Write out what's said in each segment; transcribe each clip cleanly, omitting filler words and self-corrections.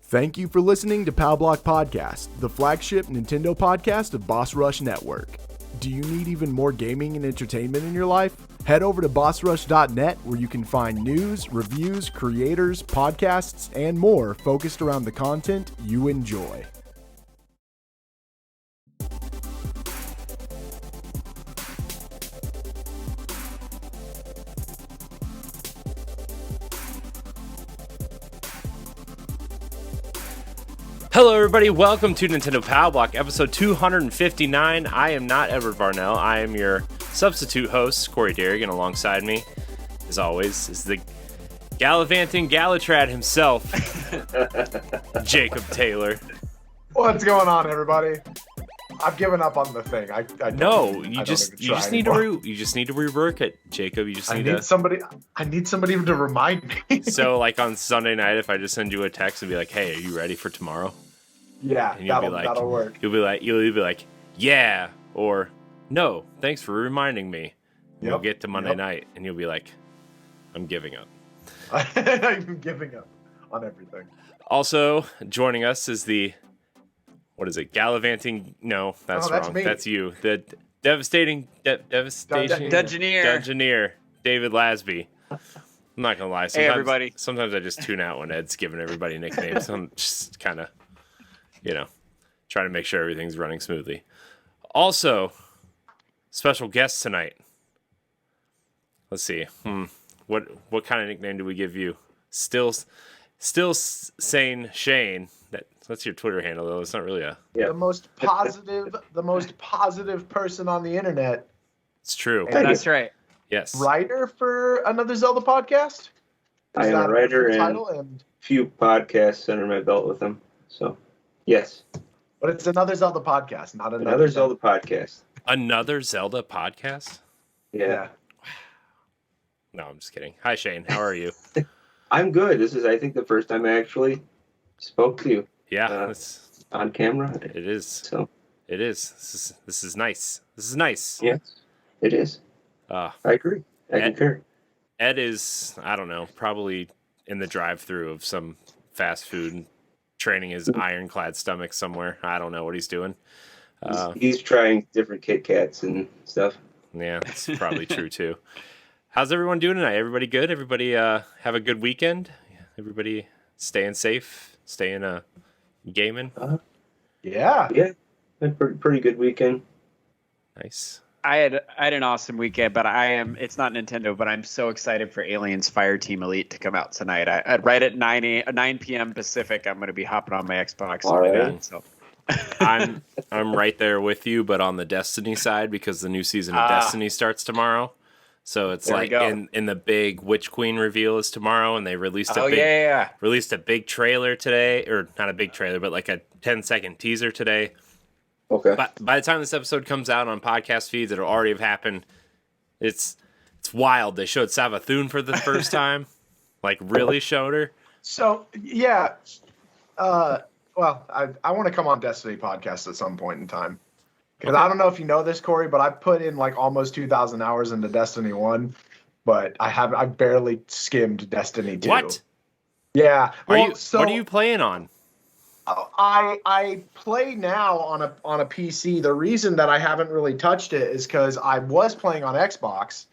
Thank you for listening to Pow Block Podcast, the flagship Nintendo podcast of Boss Rush Network. Do you need even more gaming and entertainment in your life? Head over to bossrush.net where you can find news, reviews, creators, podcasts, and more focused around the content you enjoy. Hello everybody, welcome to Nintendo Pow Block, episode 259. I am not Edward Varnell, I am your substitute host, Corey Derrigan. Alongside me, as always, is the gallivanting Galatrad himself, Jacob Taylor. What's going on, everybody? I've given up on the thing. You just need to rework it, Jacob. I need somebody to remind me. So, like on Sunday night, if I just send you a text and be like, "Hey, are you ready for tomorrow?" Yeah, that'll work. You'll either be like, "Yeah," or "No, thanks for reminding me." We'll get to Monday night, and you'll be like, "I'm giving up." I'm giving up on everything. Also joining us is the gallivanting? No, that's wrong. Me. That's you. The devastating Dungeoneer, David Lasby. I'm not gonna lie. Hey, everybody. Sometimes I just tune out when Ed's giving everybody nicknames. I'm just kind of, trying to make sure everything's running smoothly. Also, special guest tonight. Let's see. What kind of nickname do we give you? Still sane Shane. That's your Twitter handle, though. It's not really the most positive person on the internet. It's true. That's right. Yes. Writer for another Zelda podcast. I am a writer and few podcasts under my belt with them. So, yes. But it's another Zelda podcast, not another Zelda podcast. Another Zelda podcast? Yeah. No, I'm just kidding. Hi, Shane. How are you? I'm good. This is, I think, the first time I actually spoke to you. Yeah, on camera. It is. So it is. This is nice. This is nice. Yes, it is. I agree. I concur. Ed is, I don't know, probably in the drive-thru of some fast food, training his ironclad stomach somewhere. I don't know what he's doing. He's trying different Kit Kats and stuff. Yeah, it's probably true too. How's everyone doing tonight? Everybody good? Everybody have a good weekend? Everybody staying safe? Staying gaming? Yeah. Pretty good weekend. Nice. I had an awesome weekend, but it's not Nintendo, but I'm so excited for Aliens Fireteam Elite to come out tonight. Right at 9 p.m. Pacific, I'm going to be hopping on my Xbox. All right. So. I'm right there with you, but on the Destiny side, because the new season of Destiny starts tomorrow. So it's like in the big Witch Queen reveal is tomorrow, and they released released a big trailer today, or not a big trailer, but like a 10-second teaser today. Okay. But by the time this episode comes out on podcast feeds, it'll already have happened. It's wild. They showed Savathun for the first time, like really showed her. So yeah, I want to come on Destiny podcast at some point in time. Because I don't know if you know this, Corey, but I put in like almost 2,000 hours into Destiny 1, but I barely skimmed Destiny 2. What? Yeah. What are you playing on? I play now on a PC. The reason that I haven't really touched it is because I was playing on Xbox,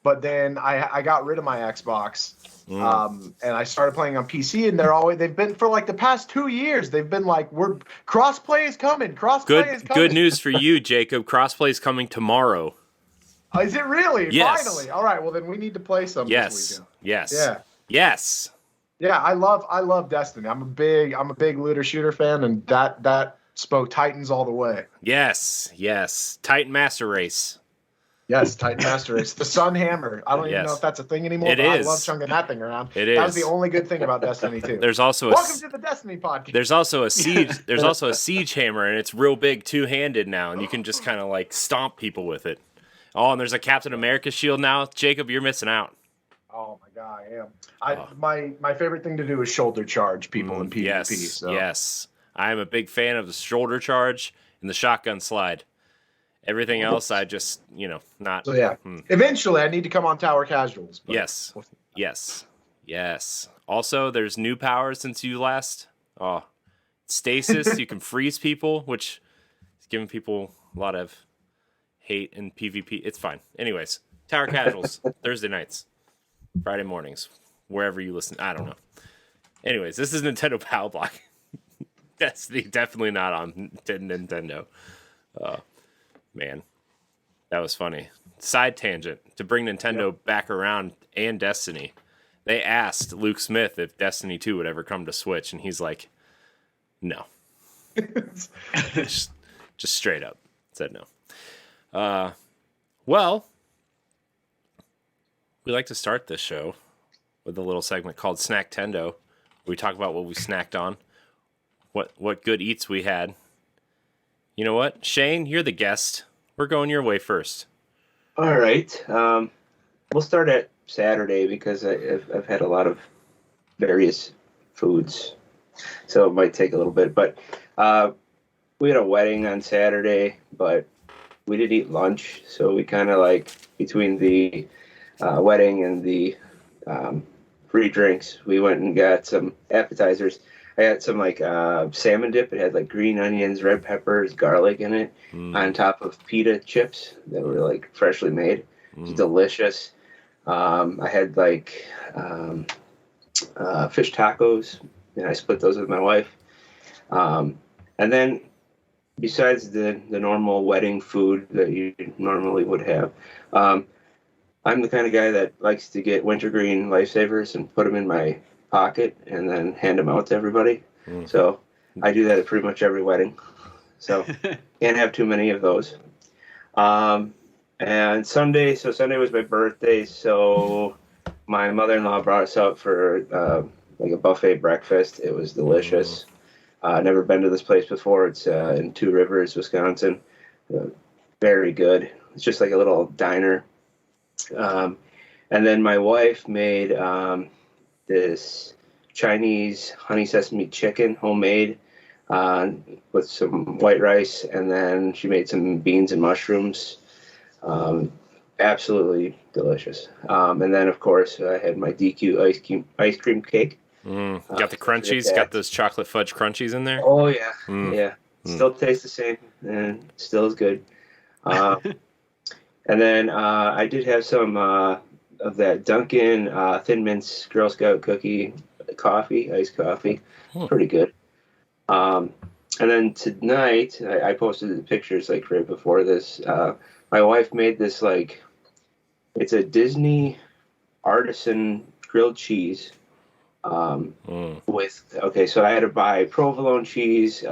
but then I got rid of my Xbox. And I started playing on PC, and they've been for like the past 2 years. They've been like, crossplay is coming. Crossplay is coming. Good news for you, Jacob. Crossplay is coming tomorrow. Is it really? Yes. Finally. All right. Well, then we need to play some this weekend. Yes. Yeah. Yes. Yeah. I love Destiny. I'm a big looter shooter fan, and that spoke Titans all the way. Yes. Titan Master Race. Yes, Titan Master Race. The Sun Hammer. I don't even know if that's a thing anymore. It is. I love chunking that thing around. It is. That was the only good thing about Destiny 2. There's also welcome to the Destiny podcast. There's also a siege. There's also a siege hammer, and it's real big, two-handed now, and you can just kind of like stomp people with it. Oh, and there's a Captain America shield now. Jacob, you're missing out. Oh my god, I am. My favorite thing to do is shoulder charge people in PvP. Yes. I am a big fan of the shoulder charge and the shotgun slide. Everything else, I just, not. So yeah, eventually I need to come on Tower Casuals. Yes. Also, there's new powers since you last Oh, stasis. You can freeze people, which is giving people a lot of hate in PvP. It's fine. Anyways, Tower Casuals, Thursday nights, Friday mornings, wherever you listen. I don't know. Anyways, this is Nintendo Pow Block. Destiny, definitely not on Nintendo. Man, that was funny. Side tangent, to bring Nintendo back around and Destiny. They asked Luke Smith if Destiny 2 would ever come to Switch, and he's like, no. just straight up said no. Well, we like to start this show with a little segment called Snacktendo, where we talk about what we snacked on, what good eats we had. You know what? Shane, you're the guest. We're going your way first. All right. We'll start at Saturday because I've had a lot of various foods, so it might take a little bit. But we had a wedding on Saturday, but we didn't eat lunch, so we kind of like between the wedding and the free drinks, we went and got some appetizers. I got some like salmon dip. It had like green onions, red peppers, garlic in it, on top of pita chips that were like freshly made. It was delicious. I had like fish tacos, and I split those with my wife. And then besides the normal wedding food that you normally would have, I'm the kind of guy that likes to get wintergreen lifesavers and put them in my pocket and then hand them out to everybody. So I do that at pretty much every wedding. So can't have too many of those. And Sunday was my birthday, so my mother-in-law brought us out for like a buffet breakfast. It was delicious. Never been to this place before. It's in Two Rivers, Wisconsin. Very good. It's just like a little diner. And then my wife made this Chinese honey sesame chicken, homemade, with some white rice, and then she made some beans and mushrooms. Absolutely delicious. And then, of course, I had my DQ ice cream cake. Got the crunchies, got those chocolate fudge crunchies in there? Oh, yeah. Yeah. Still tastes the same, and still is good. And then I did have some of that Dunkin' Thin Mints Girl Scout cookie coffee, iced coffee. Pretty good. And then tonight, I posted the pictures like right before this. My wife made this like, it's a Disney artisan grilled cheese. So I had to buy provolone cheese,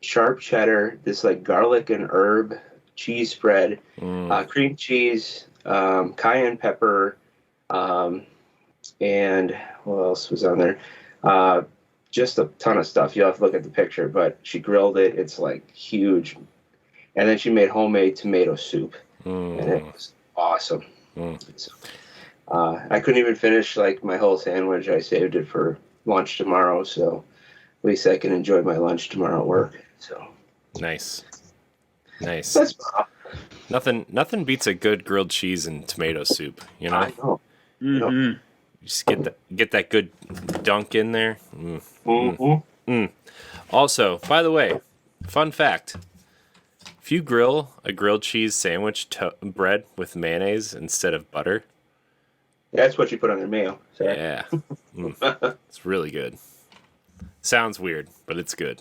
sharp cheddar, this like garlic and herb cheese spread, cream cheese, cayenne pepper, and what else was on there? Just a ton of stuff. You'll have to look at the picture, but she grilled it. It's like huge. And then she made homemade tomato soup, and it was awesome. So, I couldn't even finish like my whole sandwich. I saved it for lunch tomorrow, so at least I can enjoy my lunch tomorrow at work. So nice. That's Nothing beats a good grilled cheese and tomato soup. You know. I know. You just get that good dunk in there. Also, by the way, fun fact: if you grill a grilled cheese sandwich bread with mayonnaise instead of butter, that's what you put on their mayo. Sorry. Yeah, it's really good. Sounds weird, but it's good.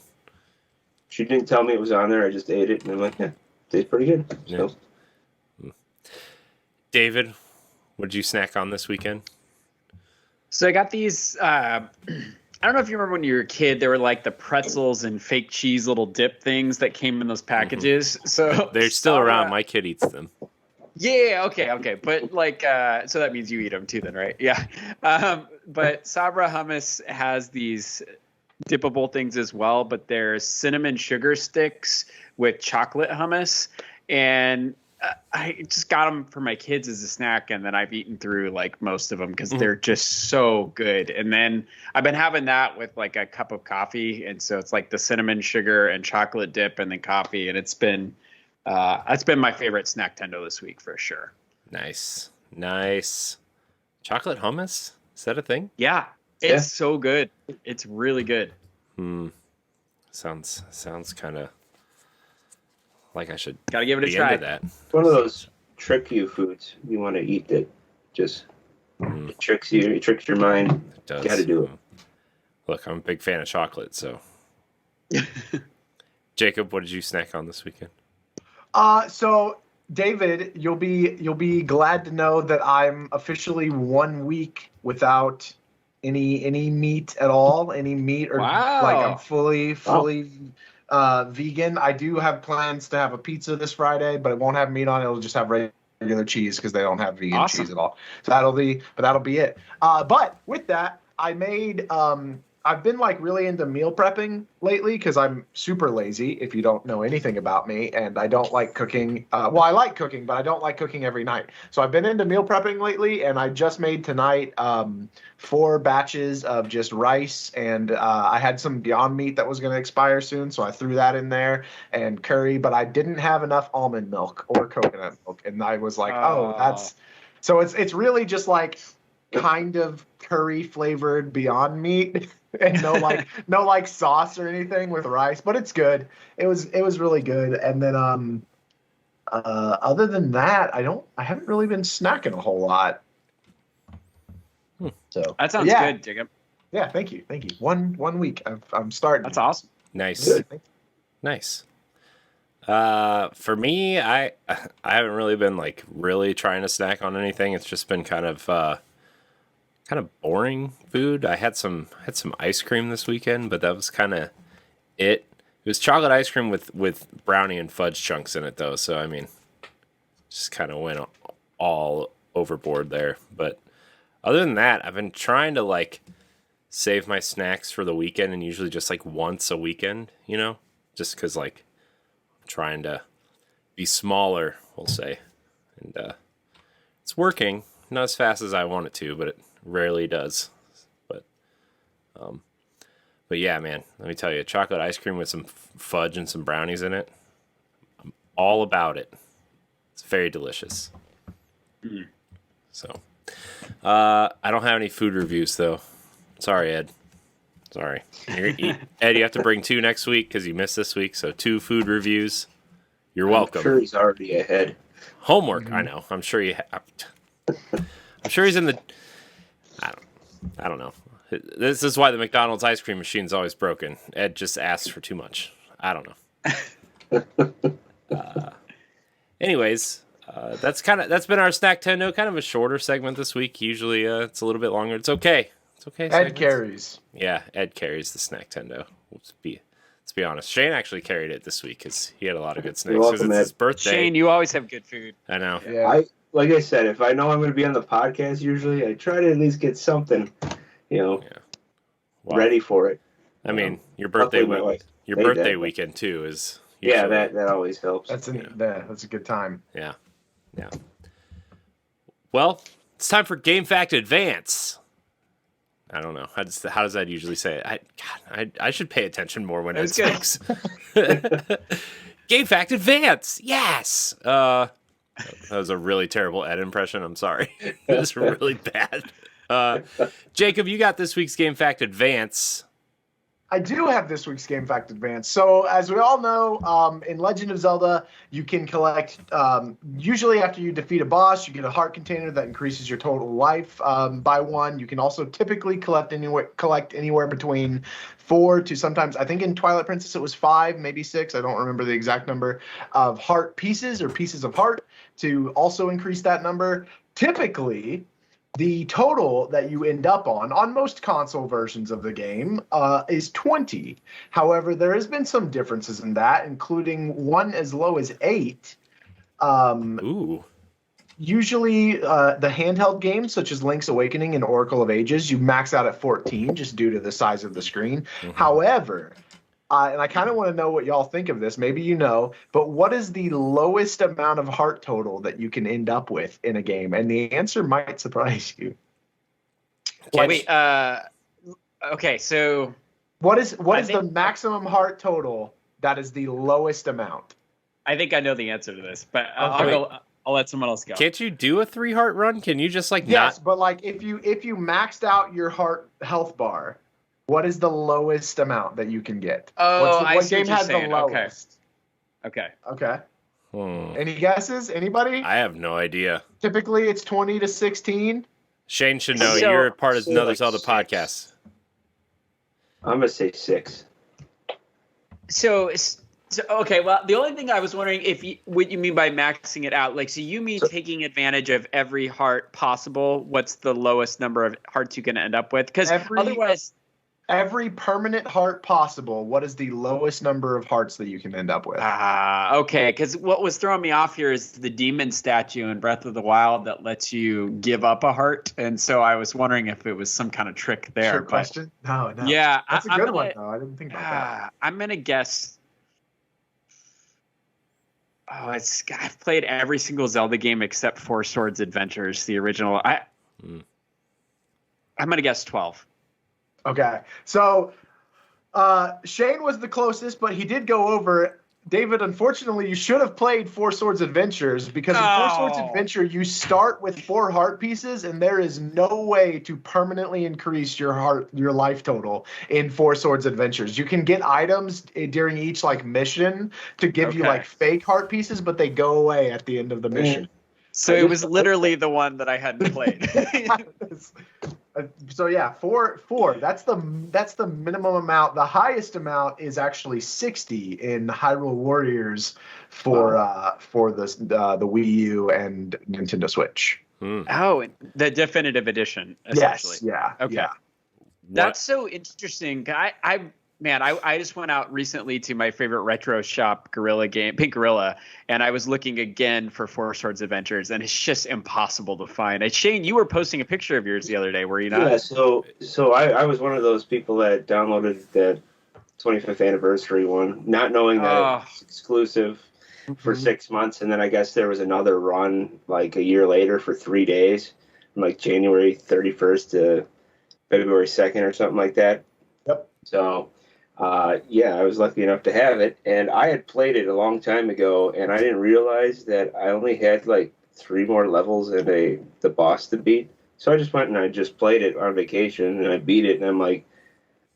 She didn't tell me it was on there. I just ate it, and I'm like, yeah, tastes pretty good. So. Yeah. David, what did you snack on this weekend? So I got these. I don't know if you remember when you were a kid, there were like the pretzels and fake cheese little dip things that came in those packages. So they're still around. My kid eats them. Yeah. Okay. But like, so that means you eat them too, then, right? Yeah. But Sabre Hummus has these dippable things as well, but there's cinnamon sugar sticks with chocolate hummus, and I just got them for my kids as a snack, and then I've eaten through like most of them because they're just so good. And then I've been having that with like a cup of coffee, and so it's like the cinnamon sugar and chocolate dip and then coffee, and it's been my favorite Snacktendo this week for sure. Nice. Chocolate hummus? Is that a thing? Yeah, it's so good. It's really good. Sounds kind of like I should Gotta give it a be try. into that. One of those trick you foods you want to eat that just it tricks you, it tricks your mind. It does. Got to do it. Look, I'm a big fan of chocolate, so. Jacob, what did you snack on this weekend? So David, you'll be glad to know that I'm officially 1 week without any meat at all. Any meat or Wow. like I'm fully vegan. I do have plans to have a pizza this Friday, but it won't have meat on it. It'll just have regular cheese because they don't have vegan Awesome. cheese at all. So that'll be it. But with that, I made I've been like really into meal prepping lately because I'm super lazy, if you don't know anything about me, and I don't like cooking. Well, I like cooking, but I don't like cooking every night. So I've been into meal prepping lately, and I just made tonight 4 batches of just rice, and I had some Beyond Meat that was going to expire soon, so I threw that in there, and curry, but I didn't have enough almond milk or coconut milk, and I was like, that's... So it's really just like kind of curry flavored Beyond Meat. And no like sauce or anything with rice, but it's good. It was really good. And then other than that, I haven't really been snacking a whole lot. So That sounds yeah. good, Jacob. Yeah, thank you. 1 week. I'm starting. That's awesome. Nice. Good. Nice. For me, I haven't really been like really trying to snack on anything. It's just been kind of boring food. I had some ice cream this weekend, but that was kind of it. It was chocolate ice cream with brownie and fudge chunks in it, though. So I mean, just kind of went all overboard there. But other than that, I've been trying to like save my snacks for the weekend, and usually just like once a weekend, just because like I'm trying to be smaller, we'll say, and it's working. Not as fast as I want it to, but it rarely does. But yeah, man, let me tell you, chocolate ice cream with some fudge and some brownies in it, I'm all about it. It's very delicious. So I don't have any food reviews though. Sorry, Ed. Sorry. Ed, you have to bring 2 next week because you missed this week, so 2 food reviews. You're welcome. I'm sure he's already ahead. Homework, I know. I'm sure I'm sure he's in the... I don't know. This is why the McDonald's ice cream machine is always broken. Ed just asks for too much. I don't know. Anyways, that's been our Snacktendo. Kind of a shorter segment this week. Usually it's a little bit longer. It's okay. It's okay. Ed segments. carries. Yeah, Ed carries the Snacktendo. Let's be honest. Shane actually carried it this week because he had a lot of good snacks. Because it's his birthday. Shane, you always have good food. I know. Yeah. Like I said, if I know I'm going to be on the podcast, usually I try to at least get something, Well, ready for it. I mean, your birthday Luckily, my wife your made birthday that. weekend too is Yeah, usually- that always helps. That's a good time. Yeah. Well, it's time for Game Fact Advance. I don't know. How does that usually say it? I should pay attention more when Ed speaks. Game Fact Advance. Yes. That was a really terrible Ed impression. I'm sorry. It was really bad. Jacob, you got this week's Game Fact Advance. I do have this week's Game Fact Advance. So, as we all know, in Legend of Zelda, you can collect, usually after you defeat a boss, you get a heart container that increases your total life by 1. You can also typically collect anywhere between 4 to sometimes, I think in Twilight Princess it was 5, maybe 6, I don't remember the exact number, of heart pieces or pieces of heart to also increase that number. Typically, the total that you end up on most console versions of the game, is 20. However, there has been some differences in that, including one as low as 8. Ooh. Usually, the handheld games, such as Link's Awakening and Oracle of Ages, you max out at 14 just due to the size of the screen. Mm-hmm. However, and I kind of want to know what y'all think of this. Maybe you know, but what is the lowest amount of heart total that you can end up with in a game? And the answer might surprise you. Wait, okay, so... What is the maximum heart total that is the lowest amount? I think I know the answer to this, but Okay. I'll let someone else go. Can't you do a 3 heart run? Can you just like Yes, not? but like if you maxed out your heart health bar, What is the lowest amount that you can get? Oh, what I see game what you're has saying. the lowest? Okay. Okay. Hmm. Any guesses? Anybody? I have no idea. Typically, it's 20 to 16. Shane should know. So- You're part of say another like Zelda 6. podcast. I'm gonna say 6. So okay. Well, the only thing I was wondering what you mean by maxing it out. Like, so you mean taking advantage of every heart possible? What's the lowest number of hearts you can end up with? Because otherwise, Every permanent heart possible. What is the lowest number of hearts that you can end up with? okay. Because what was throwing me off here is the demon statue in Breath of the Wild that lets you give up a heart, and so I was wondering if it was some kind of trick there. Trick question? No. Yeah, That's a good one, though. I didn't think about that. I'm gonna guess. Oh, I've played every single Zelda game except Four Swords Adventures, the original. I'm gonna guess 12. Okay. So Shane was the closest, but he did go over. David, unfortunately, you should have played Four Swords Adventures because in Four Swords Adventure, you start with 4 heart pieces, and there is no way to permanently increase your life total in Four Swords Adventures. You can get items during each mission to give you fake heart pieces, but they go away at the end of the mission. So it was literally the one that I hadn't played. So yeah, four. That's the minimum amount. The highest amount is actually 60 in Hyrule Warriors for the Wii U and Nintendo Switch. Oh, the definitive edition, essentially. Yes. Yeah. Okay. Yeah. That's so interesting. I just went out recently to my favorite retro shop, Pink Gorilla, and I was looking again for Four Swords Adventures, and it's just impossible to find. Shane, you were posting a picture of yours the other day, were you not? Yeah, so I was one of those people that downloaded the 25th anniversary one, not knowing that it's exclusive for 6 months, and then I guess there was another run like a year later for 3 days, from like January 31st to February 2nd or something like that. Yep. So, I was lucky enough to have it, and I had played it a long time ago, and I didn't realize that I only had like 3 more levels and the boss to beat. So I just went and I just played it on vacation, and I beat it, and I'm like,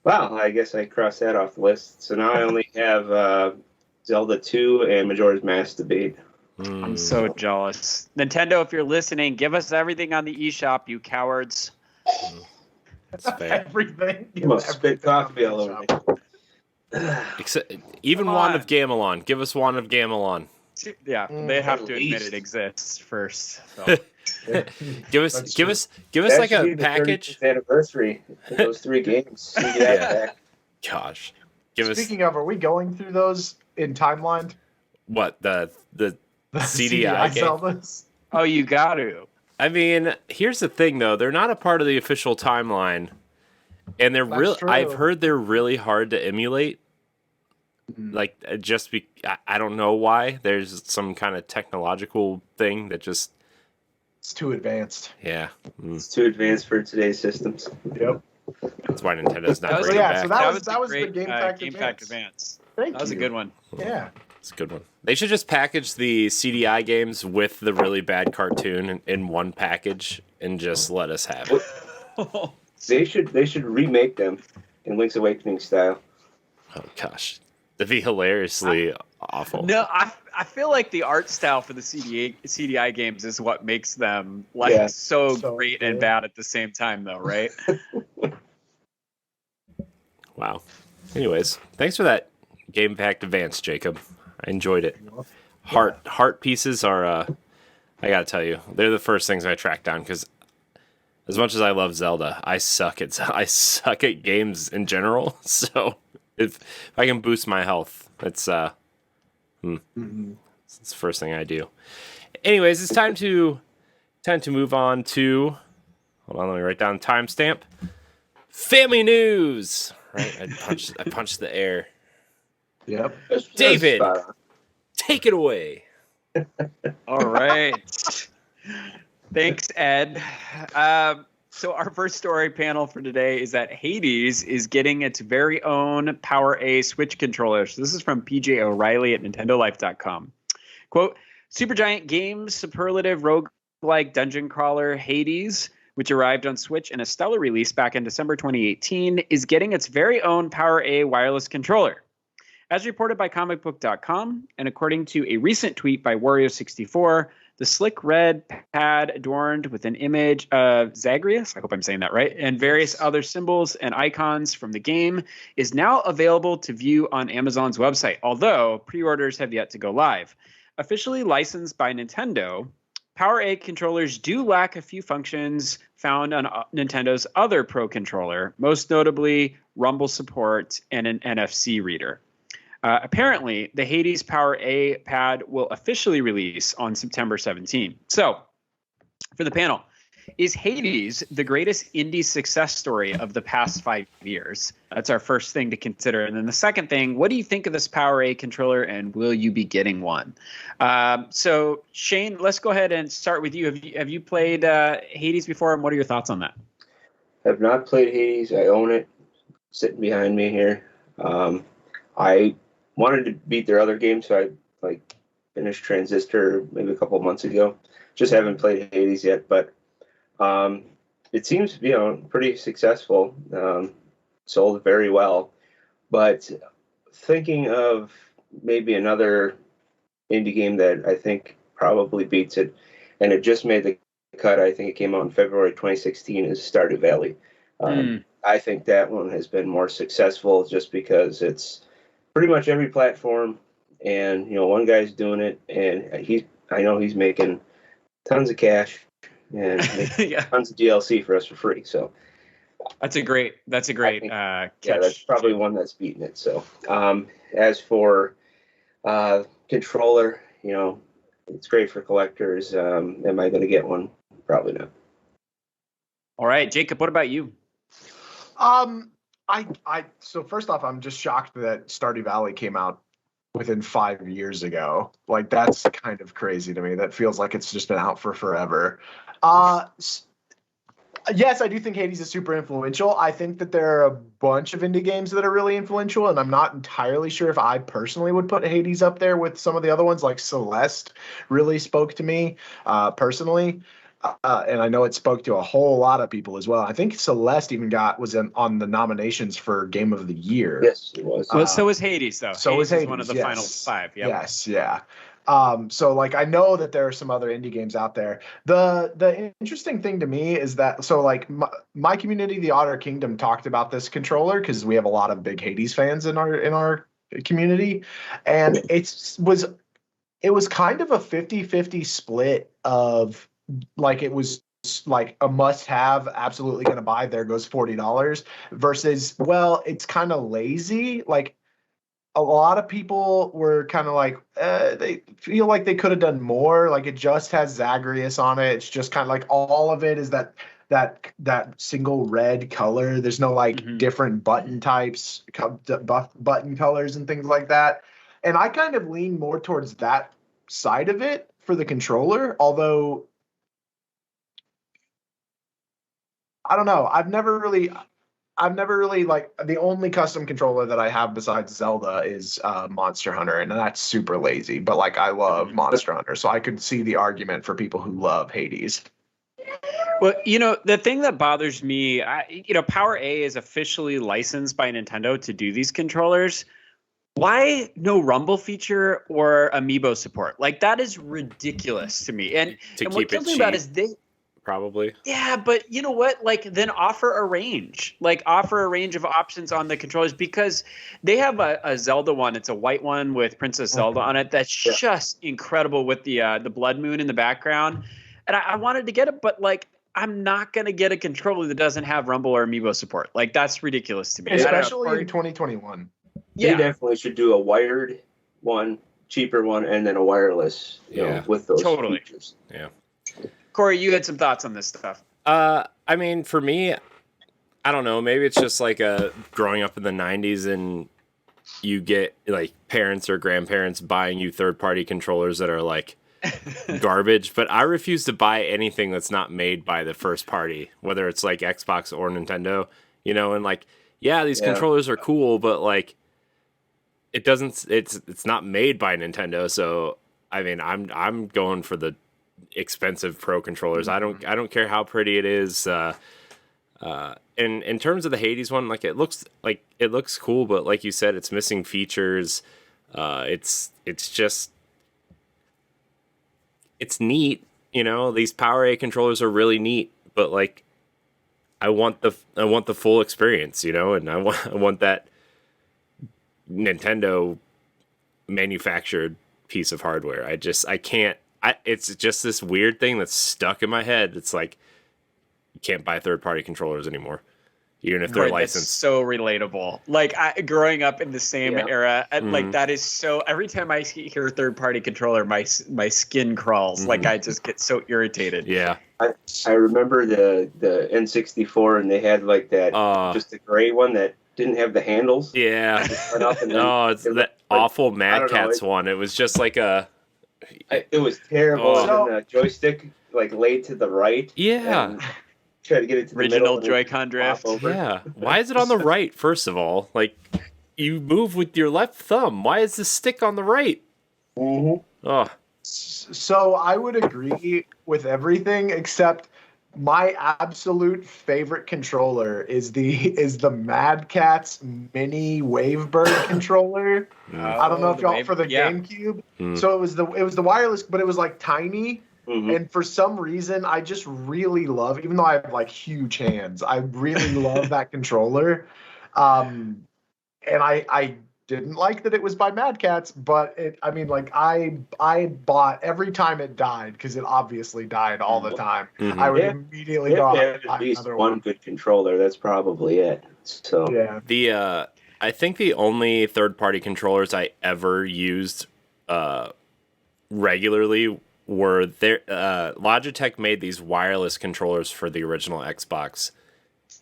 wow, I guess I crossed that off the list. So now I only have Zelda 2 and Majora's Mask to beat. I'm so jealous. Nintendo, if you're listening, give us everything on the eShop, you cowards. That's fair. Everything. You must spit coffee all over me. Even Wand of Gamelon. Give us Wand of Gamelon. Yeah, they have to admit it exists first. So. give us That like should be a the package. 35th anniversary of those 3 games. You get that back. Gosh, Speaking of, are we going through those in timeline? what the CDI game? Zeldas? Oh, you got to. I mean, here's the thing though; they're not a part of the official timeline, and they're true. I've heard they're really hard to emulate. Like, I don't know why. There's some kind of technological thing that just It's too advanced. yeah. It's too advanced for today's systems. Yep. That's why Nintendo's not That was- bringing yeah, it so back. that was great, the Game Fact Advance. Thank That was a you. good one. Yeah. It's a good one. They should just package the CDI games with the really bad cartoon in one package and just let us have it. They should remake them in Link's Awakening style. Oh gosh, that'd be hilariously awful. No, I feel like the art style for the CDI games is what makes them so great and bad at the same time, though, right? Wow. Anyways, thanks for that Game Pack Advance, Jacob. I enjoyed it. Heart pieces are, I gotta tell you, they're the first things I track down because as much as I love Zelda, I suck at games in general. So if I can boost my health, it's the first thing I do. Anyways, it's time to move on to. Hold on, let me write down timestamp. Family news. Right, I punched the air. Yep. David, take it away. All right. Thanks, Ed. So our first story panel for today is that Hades is getting its very own Power A Switch controller. So this is from PJ O'Reilly at NintendoLife.com. Quote, Supergiant Games superlative roguelike dungeon crawler Hades which arrived on Switch in a stellar release back in December 2018, is getting its very own Power A wireless controller. As reported by comicbook.com, and according to a recent tweet by Wario64, the slick red pad adorned with an image of Zagreus, I hope I'm saying that right, and various other symbols and icons from the game is now available to view on Amazon's website, although pre-orders have yet to go live. Officially licensed by Nintendo, Power A controllers do lack a few functions found on Nintendo's other Pro controller, most notably rumble support and an NFC reader. Apparently, the Hades Power A pad will officially release on September 17. So, for the panel, is Hades the greatest indie success story of the past 5 years? That's our first thing to consider. And then the second thing, what do you think of this Power A controller, and will you be getting one? So, Shane, let's go ahead and start with you. Have you played Hades before, and what are your thoughts on that? I have not played Hades. I own it, sitting behind me here. I wanted to beat their other game, so I finished Transistor maybe a couple of months ago. Just haven't played Hades yet, but it seems pretty successful. Sold very well, but thinking of maybe another indie game that I think probably beats it, and it just made the cut. I think it came out in February 2016. Is Stardew Valley. I think that one has been more successful just because it's pretty much every platform, and one guy's doing it, and I know he's making tons of cash and Yeah. tons of DLC for us for free. So that's a great catch. Yeah, that's probably one that's beating it. So as for controller, it's great for collectors. Am I going to get one? Probably not. All right, Jacob, what about you? So first off, I'm just shocked that Stardew Valley came out within 5 years ago. Like, that's kind of crazy to me. That feels like it's just been out for forever. Yes, I do think Hades is super influential. I think that there are a bunch of indie games that are really influential, and I'm not entirely sure if I personally would put Hades up there with some of the other ones. Like Celeste really spoke to me personally. And I know it spoke to a whole lot of people as well. I think Celeste even was on the nominations for Game of the Year. Yes, it was. Well, so was Hades, though. So Hades was is one of the Hades, final yes. 5. Yep. Yes, yeah. So like I know that there are some other indie games out there. The interesting thing to me is that my community, the Otter Kingdom, talked about this controller because we have a lot of big Hades fans in our community, and it was kind of a 50-50 split of like it was like a must-have, absolutely going to buy. There goes $40 versus it's kind of lazy. Like a lot of people were kind of like they feel like they could have done more. Like it just has Zagreus on it. It's just kind of like all of it is that single red color. There's no different button types, button colors and things like that. And I kind of lean more towards that side of it for the controller, although I don't know. I've never really like the only custom controller that I have besides Zelda is Monster Hunter, and that's super lazy. But like I love Monster Hunter, so I could see the argument for people who love Hades. Well, the thing that bothers me, Power A is officially licensed by Nintendo to do these controllers. Why no Rumble feature or Amiibo support? Like that is ridiculous to me. And what kills me about it is probably. Yeah, but you know what? Like, then offer a range. Like, offer a range of options on the controllers because they have a Zelda one. It's a white one with Princess Zelda on it. That's just incredible with the blood moon in the background. And I wanted to get it, but like, I'm not gonna get a controller that doesn't have Rumble or Amiibo support. Like, that's ridiculous to me. Especially in 2021. Yeah. They definitely should do a wired one, cheaper one, and then a wireless. With those features. Yeah. Corey, you had some thoughts on this stuff. I mean, for me, I don't know. Maybe it's just like growing up in the 90s and you get like parents or grandparents buying you third-party controllers that are like garbage. But I refuse to buy anything that's not made by the first party, whether it's like Xbox or Nintendo. And like, these controllers are cool, but like, it's not made by Nintendo. So I mean, I'm going for the expensive pro controllers. I don't care how pretty it is. In terms of the Hades one, like it looks cool, but like you said, it's missing features. It's neat. You know, these PowerA controllers are really neat, but like I want the full experience, you know, and I want that Nintendo manufactured piece of hardware. I can't. It's just this weird thing that's stuck in my head. It's like you can't buy third-party controllers anymore, even if they're Right, licensed. that's so relatable. Like growing up in the same era, like that is so. Every time I hear third-party controller, my skin crawls. Like I just get so irritated. Yeah, I remember the N64, and they had like that just the gray one that didn't have the handles. Yeah. It's that awful Mad Catz one. It was just like a. It was terrible. And then the joystick like laid to the right. Yeah. Try to get it to the Original middle Joy-Con drift. Yeah. Why is it on the right? First of all, like you move with your left thumb. Why is the stick on the right? Mm-hmm. Oh. So I would agree with everything except my absolute favorite controller is the Mad Catz Mini Wavebird controller. I don't know if y'all for the GameCube. So it was the wireless, but it was like tiny. Mm-hmm. And for some reason, I just really love, even though I have like huge hands, I really love that controller. And I didn't like that it was by Mad Catz, but I bought every time it died, because it obviously died all the time. Mm-hmm. I would immediately go out and buy at least another one good controller. That's probably it. So yeah. I think the only third-party controllers I ever used regularly were there. Logitech made these wireless controllers for the original Xbox,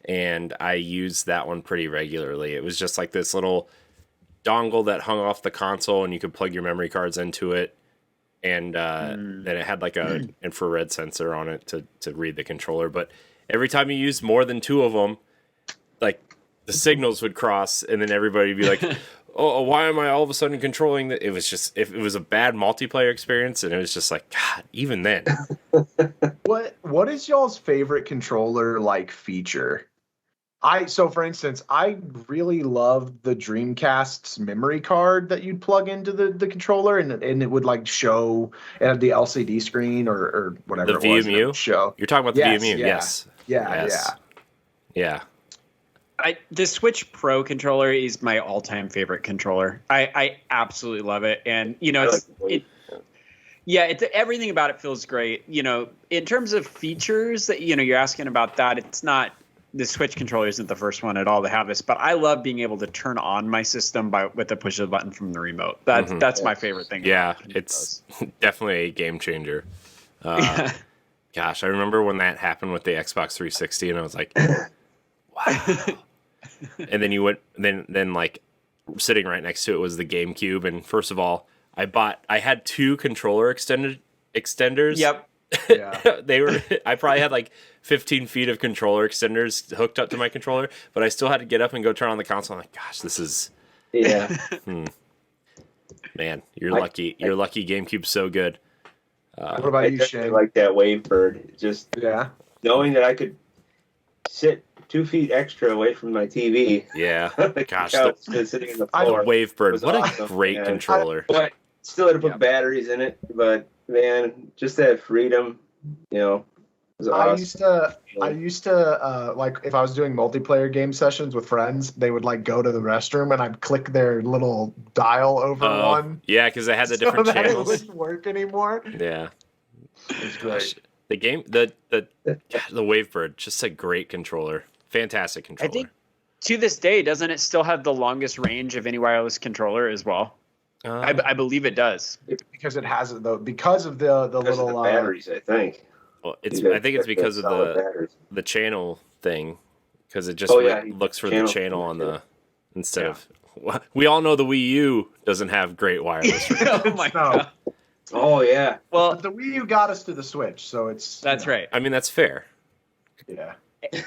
and I used that one pretty regularly. It was just like this little dongle that hung off the console, and you could plug your memory cards into it, and then it had like a infrared sensor on it to read the controller. But every time you used more than two of them, like the signals would cross, and then everybody would be like, oh, why am I all of a sudden controlling that? It was just, if it was a bad multiplayer experience, and it was just like, God, even then. What is y'all's favorite controller like feature? So for instance, I really loved the Dreamcast's memory card that you'd plug into the controller, and it would like show, it had the LCD screen or whatever the it was. VMU? Show. You're talking about the VMU, yes. Yeah. The Switch Pro controller is my all-time favorite controller. I absolutely love it, and you know everything about it feels great. You know, in terms of features that you're asking about, that it's not, the Switch controller isn't the first one at all to have this, but I love being able to turn on my system with the push of a button from the remote. That's my favorite thing. Yeah, it's definitely a game changer. Gosh, I remember when that happened with the Xbox 360, and I was like, wow. And then then like sitting right next to it was the GameCube, and first of all, I had two controller extenders. Yep. Yeah. I probably had like 15 feet of controller extenders hooked up to my controller, but I still had to get up and go turn on the console. I'm like, gosh, this is man, you're lucky. You're lucky GameCube's so good. What about you, Shane? Like that Wavebird. Just knowing that I could sit 2 feet extra away from my TV. Yeah. Gosh, sitting in the floor. The Wavebird. What awesome. a great controller. But still had to put batteries in it. But man, just that freedom, was awesome. I used to like, if I was doing multiplayer game sessions with friends, they would like go to the restroom, and I'd click their little dial over one. Yeah, because they had the different channels. It wouldn't work anymore. Yeah. It's great. The game, the Wavebird, just a great controller. Fantastic controller. I think to this day, doesn't it still have the longest range of any wireless controller as well? I believe it does. Because it has it though. Because of the little of the batteries, I think. Well, I think it's because of the channel thing, because it just looks for the channel on the instead of. We all know the Wii U doesn't have great wireless. Oh my god. Oh yeah. Well, but the Wii U got us to the Switch, so it's that's right. I mean, that's fair. Yeah.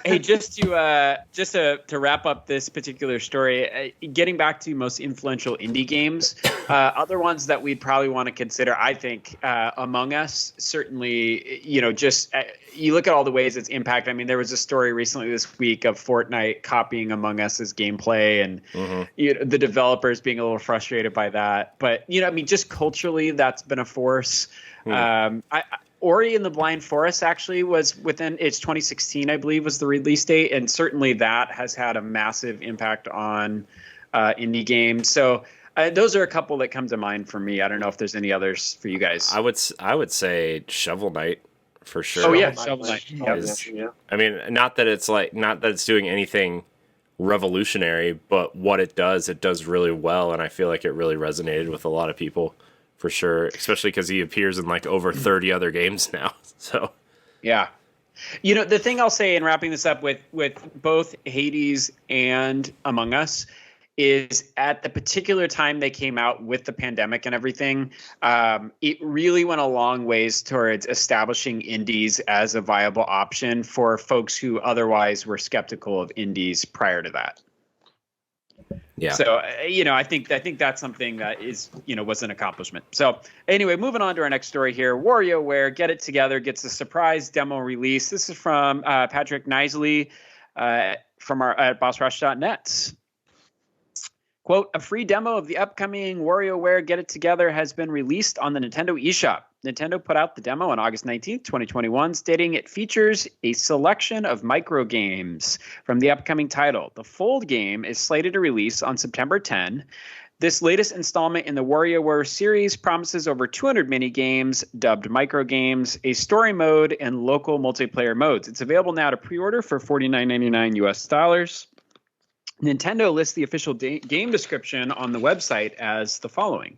Hey, just to wrap up this particular story, getting back to most influential indie games, other ones that we'd probably want to consider, I think, Among Us, certainly, just you look at all the ways it's impacted. I mean, there was a story recently this week of Fortnite copying Among Us's gameplay, and the developers being a little frustrated by that. But, just culturally, that's been a force. Ori and the Blind Forest actually was it's 2016, I believe, was the release date. And certainly that has had a massive impact on indie games. So those are a couple that come to mind for me. I don't know if there's any others for you guys. I would say Shovel Knight for sure. Oh yeah, Shovel Knight. Yeah. I mean, not that it's doing anything revolutionary, but what it does really well. And I feel like it really resonated with a lot of people. For sure, especially because he appears in like over 30 other games now. So, yeah. The thing I'll say in wrapping this up with both Hades and Among Us is at the particular time they came out with the pandemic and everything, it really went a long ways towards establishing indies as a viable option for folks who otherwise were skeptical of indies prior to that. Yeah. So, I think that's something that is, was an accomplishment. So anyway, moving on to our next story here. Wario Ware, Get It Together, gets a surprise demo release. This is from Patrick Knisley from at bossrush.net. Quote, a free demo of the upcoming WarioWare Get It Together has been released on the Nintendo eShop. Nintendo put out the demo on August 19th, 2021, stating it features a selection of micro games from the upcoming title. The full game is slated to release on September 10. This latest installment in the WarioWare series promises over 200 mini games, dubbed micro games, a story mode, and local multiplayer modes. It's available now to pre-order for $49.99 US. Nintendo lists the official game description on the website as the following.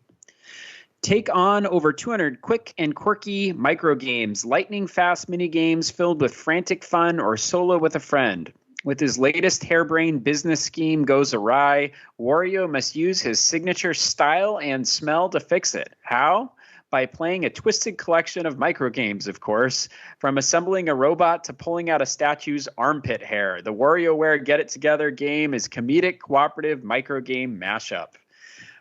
Take on over 200 quick and quirky micro games, lightning-fast mini-games filled with frantic fun or solo with a friend. With his latest harebrained business scheme goes awry, Wario must use his signature style and smell to fix it. How? By playing a twisted collection of microgames, of course, from assembling a robot to pulling out a statue's armpit hair. The WarioWare Get It Together game is comedic, cooperative microgame mashup.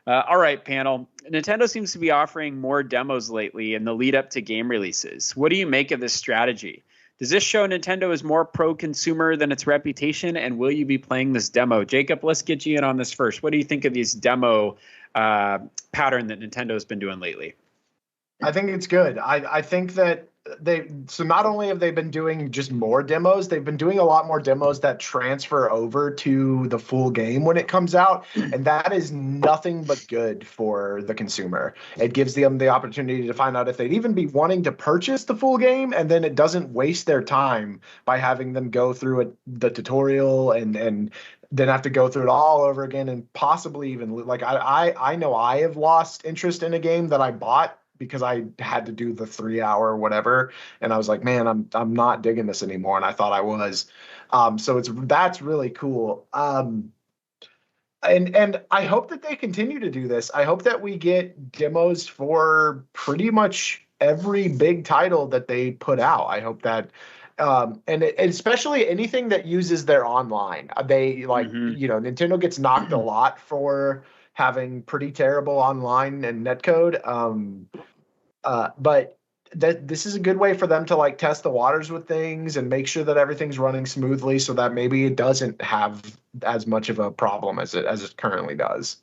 All right, panel. Nintendo seems to be offering more demos lately in the lead up to game releases. What do you make of this strategy? Does this show Nintendo is more pro-consumer than its reputation, and will you be playing this demo? Jacob, let's get you in on this first. What do you think of these demo pattern that Nintendo has been doing lately? I think it's good. I think that so not only have they been doing just more demos, they've been doing a lot more demos that transfer over to the full game when it comes out. And that is nothing but good for the consumer. It gives them the opportunity to find out if they'd even be wanting to purchase the full game. And then it doesn't waste their time by having them go through the tutorial and then have to go through it all over again. And possibly even like I know I have lost interest in a game that I bought because I had to do the 3-hour whatever, and I was like, man, I'm not digging this anymore, and I thought I was. So that's really cool. And I hope that they continue to do this. I hope that we get demos for pretty much every big title that they put out. I hope that. And especially anything that uses their online. They Nintendo gets knocked a lot for having pretty terrible online and netcode. But this is a good way for them to like test the waters with things and make sure that everything's running smoothly so that maybe it doesn't have as much of a problem as it currently does.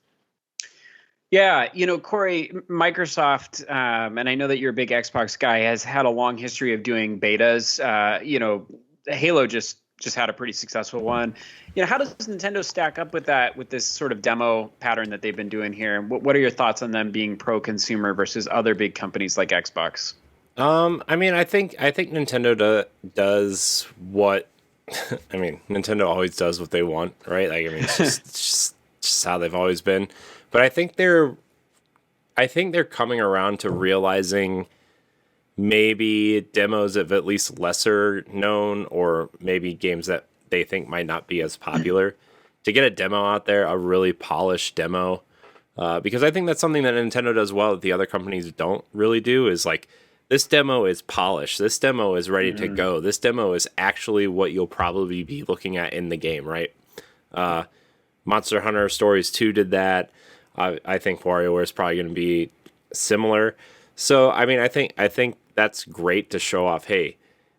Yeah, Corey, Microsoft, and I know that you're a big Xbox guy, has had a long history of doing betas. Halo just had a pretty successful one. How does Nintendo stack up with that, with this sort of demo pattern that they've been doing here? What are your thoughts on them being pro-consumer versus other big companies like Xbox? I mean, I think Nintendo does what. I mean, Nintendo always does what they want, right? Like, I mean, it's just how they've always been. But I think they're coming around to realizing maybe demos of at least lesser known or maybe games that they think might not be as popular, to get a demo out there, a really polished demo, because I think that's something that Nintendo does well that the other companies don't really do, is like this demo is polished. This demo is ready to go. This demo is actually what you'll probably be looking at in the game, right? Monster Hunter Stories 2 did that. I think WarioWare is probably going to be similar. So, I mean, I think that's great to show off, hey,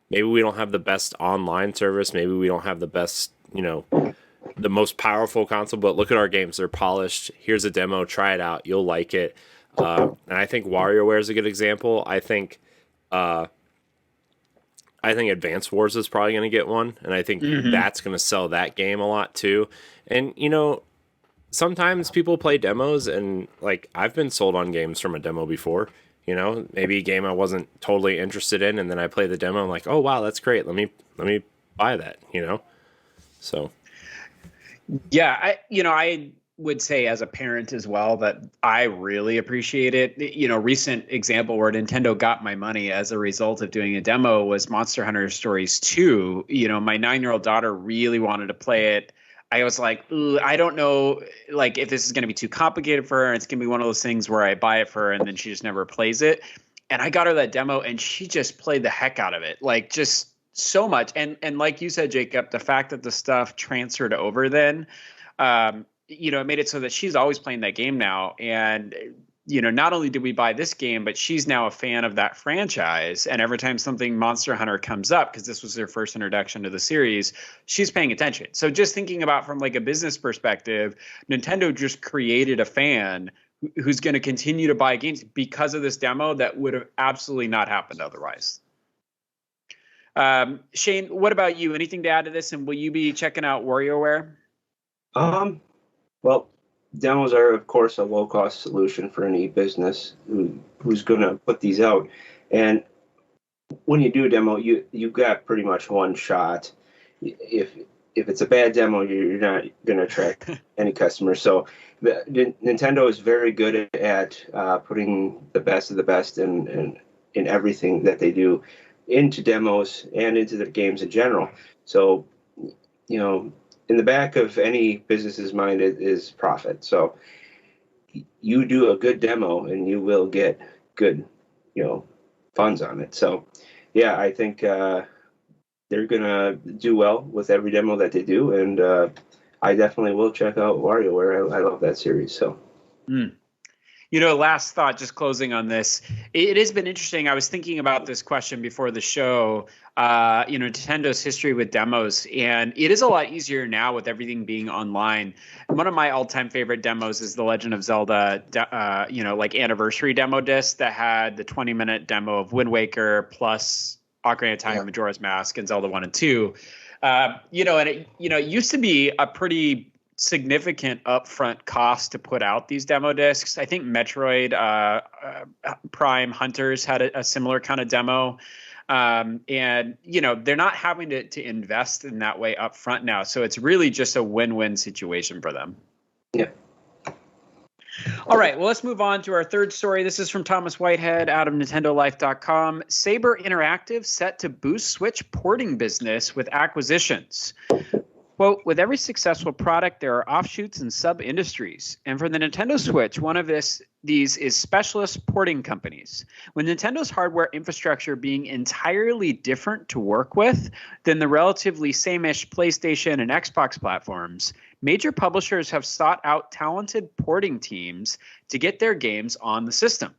maybe we don't have the best online service. Maybe we don't have the best, the most powerful console, but look at our games. They're polished. Here's a demo. Try it out. You'll like it. And I think WarioWare is a good example. I think Advance Wars is probably going to get one, and I think that's going to sell that game a lot too. And sometimes people play demos, and like I've been sold on games from a demo before. Maybe a game I wasn't totally interested in, and then I play the demo. I'm like, oh wow, that's great. Let me buy that. So yeah, I would say as a parent as well that I really appreciate it. Recent example where Nintendo got my money as a result of doing a demo was Monster Hunter Stories 2. My 9-year-old daughter really wanted to play it. I was like, I don't know, like if this is going to be too complicated for her. It's going to be one of those things where I buy it for her and then she just never plays it. And I got her that demo and she just played the heck out of it. Like just so much. And like you said, Jacob, the fact that the stuff transferred over then, it made it so that she's always playing that game now. And, not only did we buy this game, but she's now a fan of that franchise. And every time something Monster Hunter comes up, because this was their first introduction to the series, she's paying attention. So just thinking about from like a business perspective, Nintendo just created a fan who's going to continue to buy games because of this demo that would have absolutely not happened otherwise. Shane, what about you? Anything to add to this? And will you be checking out WarioWare? Well, demos are, of course, a low-cost solution for any business who's going to put these out. And when you do a demo, you've got pretty much one shot. If it's a bad demo, you're not going to attract any customers. So Nintendo is very good at putting the best of the best in everything that they do into demos and into their games in general. So, in the back of any business's mind is profit. So you do a good demo and you will get good, funds on it. So yeah, I think they're going to do well with every demo that they do. And I definitely will check out WarioWare. I love that series. So. Last thought, just closing on this. It has been interesting. I was thinking about this question before the show, Nintendo's history with demos, and it is a lot easier now with everything being online. One of my all-time favorite demos is the Legend of Zelda, anniversary demo disc that had the 20-minute demo of Wind Waker plus Ocarina of Time, Majora's Mask, and Zelda 1 and 2. It used to be a pretty significant upfront cost to put out these demo discs. I think Metroid Prime Hunters had a similar kind of demo. And they're not having to invest in that way up front now. So it's really just a win-win situation for them. Yeah. All right, well, let's move on to our third story. This is from Thomas Whitehead out of NintendoLife.com. Sabre Interactive set to boost Switch porting business with acquisitions. Quote, with every successful product, there are offshoots and sub-industries. And for the Nintendo Switch, one of these is specialist porting companies. With Nintendo's hardware infrastructure being entirely different to work with than the relatively same-ish PlayStation and Xbox platforms, major publishers have sought out talented porting teams to get their games on the system.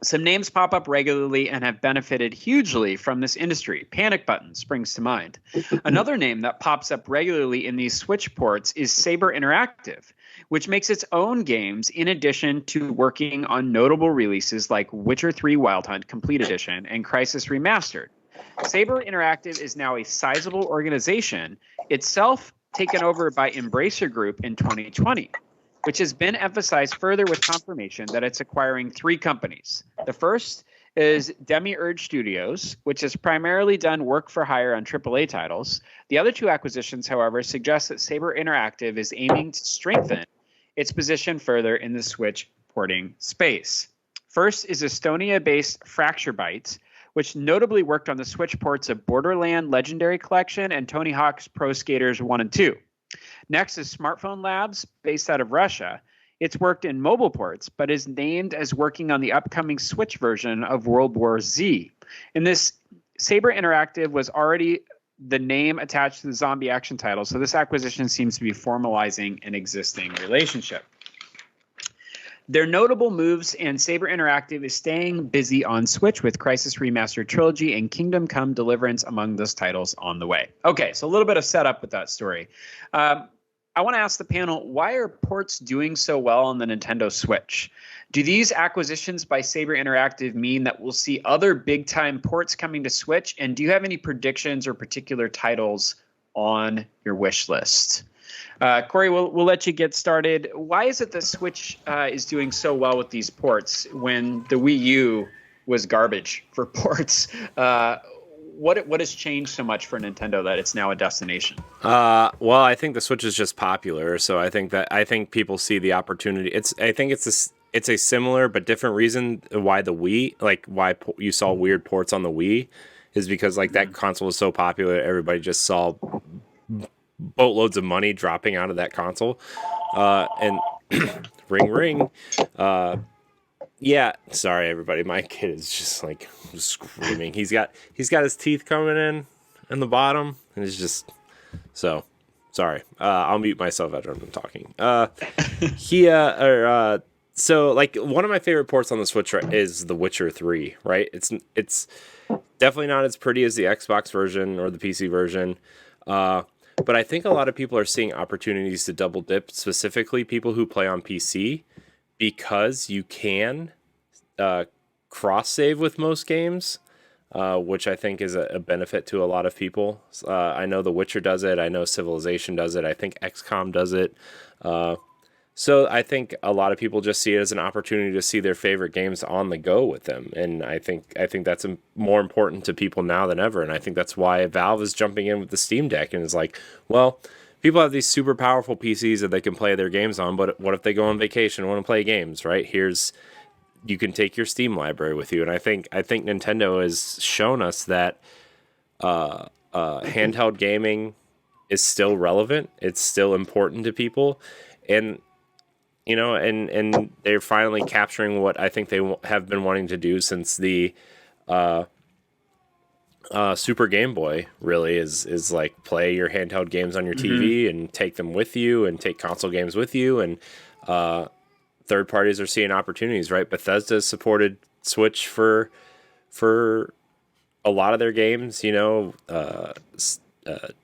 Some names pop up regularly and have benefited hugely from this industry. Panic Button springs to mind. Another name that pops up regularly in these Switch ports is Sabre Interactive, which makes its own games in addition to working on notable releases like Witcher 3 Wild Hunt Complete Edition and Crysis Remastered. Sabre Interactive is now a sizable organization, itself taken over by Embracer Group in 2020. Which has been emphasized further with confirmation that it's acquiring 3 companies. The first is Demiurge Studios, which has primarily done work for hire on AAA titles. The other 2 acquisitions, however, suggest that Sabre Interactive is aiming to strengthen its position further in the Switch porting space. First is Estonia-based Fracture Bytes, which notably worked on the Switch ports of Borderland Legendary Collection and Tony Hawk's Pro Skaters 1 and 2. Next is Smartphone Labs, based out of Russia. It's worked in mobile ports, but is named as working on the upcoming Switch version of World War Z. In this, Sabre Interactive was already the name attached to the zombie action title, so this acquisition seems to be formalizing an existing relationship. Their notable moves, and Sabre Interactive is staying busy on Switch with Crisis Remastered Trilogy and Kingdom Come Deliverance among those titles on the way. Okay, so a little bit of setup with that story. I want to ask the panel, why are ports doing so well on the Nintendo Switch? Do these acquisitions by Sabre Interactive mean that we'll see other big-time ports coming to Switch? And do you have any predictions or particular titles on your wish list? Corey, we'll let you get started. Why is it that Switch is doing so well with these ports when the Wii U was garbage for ports? What has changed so much for Nintendo that it's now a destination? Well, I think the Switch is just popular, so I think people see the opportunity. It's a similar but different reason why the Wii, like why you saw weird ports on the Wii, is because like that console was so popular, everybody just saw boatloads of money dropping out of that console, and ring ring. Yeah, sorry everybody, my kid is just like screaming. He's got his teeth coming in the bottom, and it's just so sorry. I'll mute myself after I'm talking. So like one of my favorite ports on the Switch is The Witcher 3, right? It's definitely not as pretty as the Xbox version or the PC version. But I think a lot of people are seeing opportunities to double dip, specifically people who play on PC, because you can cross save with most games, which I think is a benefit to a lot of people. I know The Witcher does it. I know Civilization does it. I think XCOM does it. So I think a lot of people just see it as an opportunity to see their favorite games on the go with them, and I think that's more important to people now than ever. And I think that's why Valve is jumping in with the Steam Deck and is like, well, people have these super powerful PCs that they can play their games on, but what if they go on vacation and want to play games, right? You can take your Steam library with you, and I think Nintendo has shown us that handheld gaming is still relevant. It's still important to people, and you know, and they're finally capturing what I think they have been wanting to do since the Super Game Boy. Really is like play your handheld games on your TV and take them with you, and take console games with you, and third parties are seeing opportunities, right? Bethesda supported Switch for a lot of their games. You know,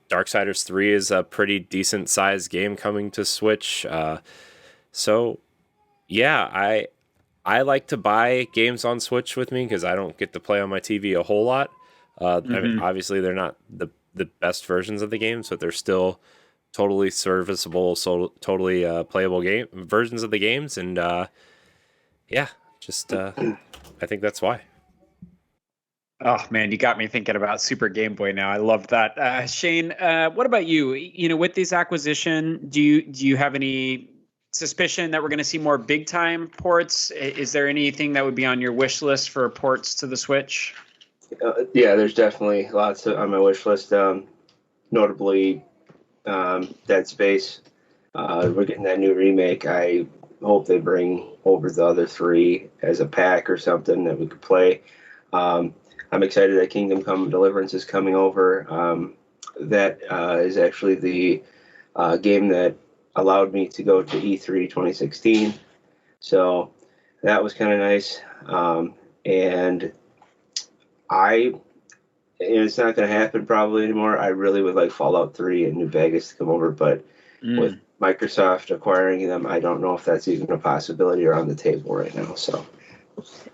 Darksiders 3 is a pretty decent sized game coming to Switch. So, yeah, I like to buy games on Switch with me because I don't get to play on my TV a whole lot. I mean, obviously, they're not the best versions of the games, but they're still totally serviceable, so totally playable versions of the games. And yeah, just I think that's why. Oh man, you got me thinking about Super Game Boy now. I love that. Shane, what about you? You know, with this acquisition, do you have any suspicion that we're going to see more big time ports? Is there anything that would be on your wish list for ports to the Switch? Yeah, there's definitely lots on my wish list. Notably, Dead Space. We're getting that new remake. I hope they bring over the other three as a pack or something that we could play. I'm excited that Kingdom Come Deliverance is coming over. That is actually the game that allowed me to go to E3 2016. So that was kind of nice. And it's not going to happen probably anymore. I really would like Fallout 3 and New Vegas to come over, but with Microsoft acquiring them, I don't know if that's even a possibility or on the table right now. So,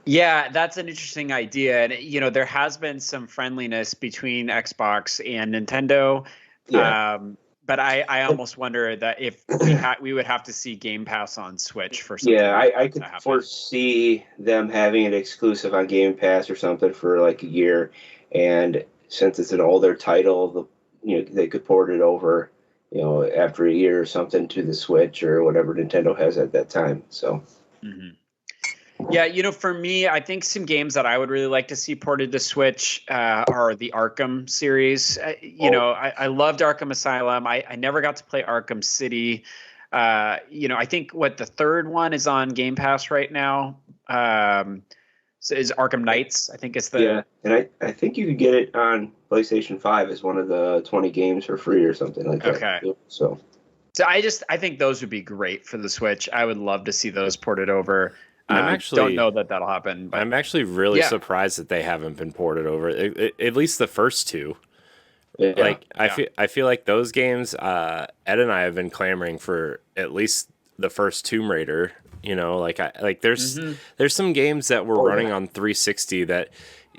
yeah, that's an interesting idea. And, you know, there has been some friendliness between Xbox and Nintendo. Yeah. But I almost wonder that if we would have to see Game Pass on Switch for something. Yeah, like I could foresee them having it exclusive on Game Pass or something for like a year. And since it's an older title, they could port it over, after a year or something to the Switch or whatever Nintendo has at that time. So. Mm-hmm. Yeah, for me, I think some games that I would really like to see ported to Switch are the Arkham series. I loved Arkham Asylum. I never got to play Arkham City. I think the third one is on Game Pass right now. So is Arkham Knights. I think it's and I think you could get it on PlayStation 5 as one of the 20 games for free or something like that. Okay. So I think those would be great for the Switch. I would love to see those ported over. I don't know that'll happen. But I'm actually really surprised that they haven't been ported over. At least the first two. Yeah. I feel like those games. Ed and I have been clamoring for at least the first Tomb Raider. There's some games that were running on 360 that,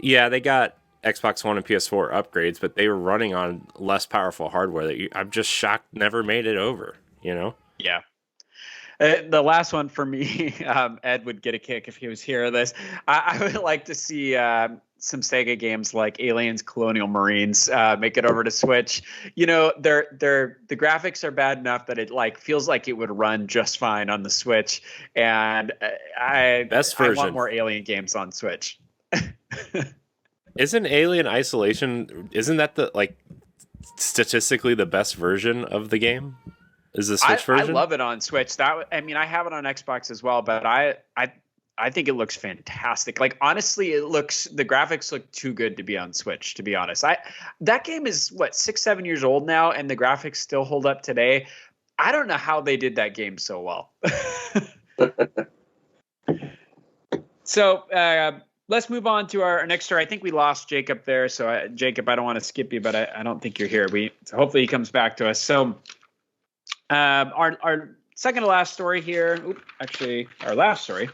they got Xbox One and PS4 upgrades, but they were running on less powerful hardware that I'm just shocked never made it over. Yeah. The last one for me, Ed would get a kick if he was here. I would like to see some Sega games like Aliens, Colonial Marines make it over to Switch. The graphics are bad enough that it feels like it would run just fine on the Switch, and I want more Alien games on Switch. Isn't Alien Isolation? Isn't that statistically the best version of the game? Is the Switch version? I love it on Switch. I have it on Xbox as well, but I think it looks fantastic. Honestly, the graphics look too good to be on Switch, to be honest. That game is 6-7 years old now, and the graphics still hold up today. I don't know how they did that game so well. So let's move on to our next story. I think we lost Jacob there. So Jacob, I don't want to skip you, but I don't think you're here. So hopefully he comes back to us. So our second to last story here. Our last story.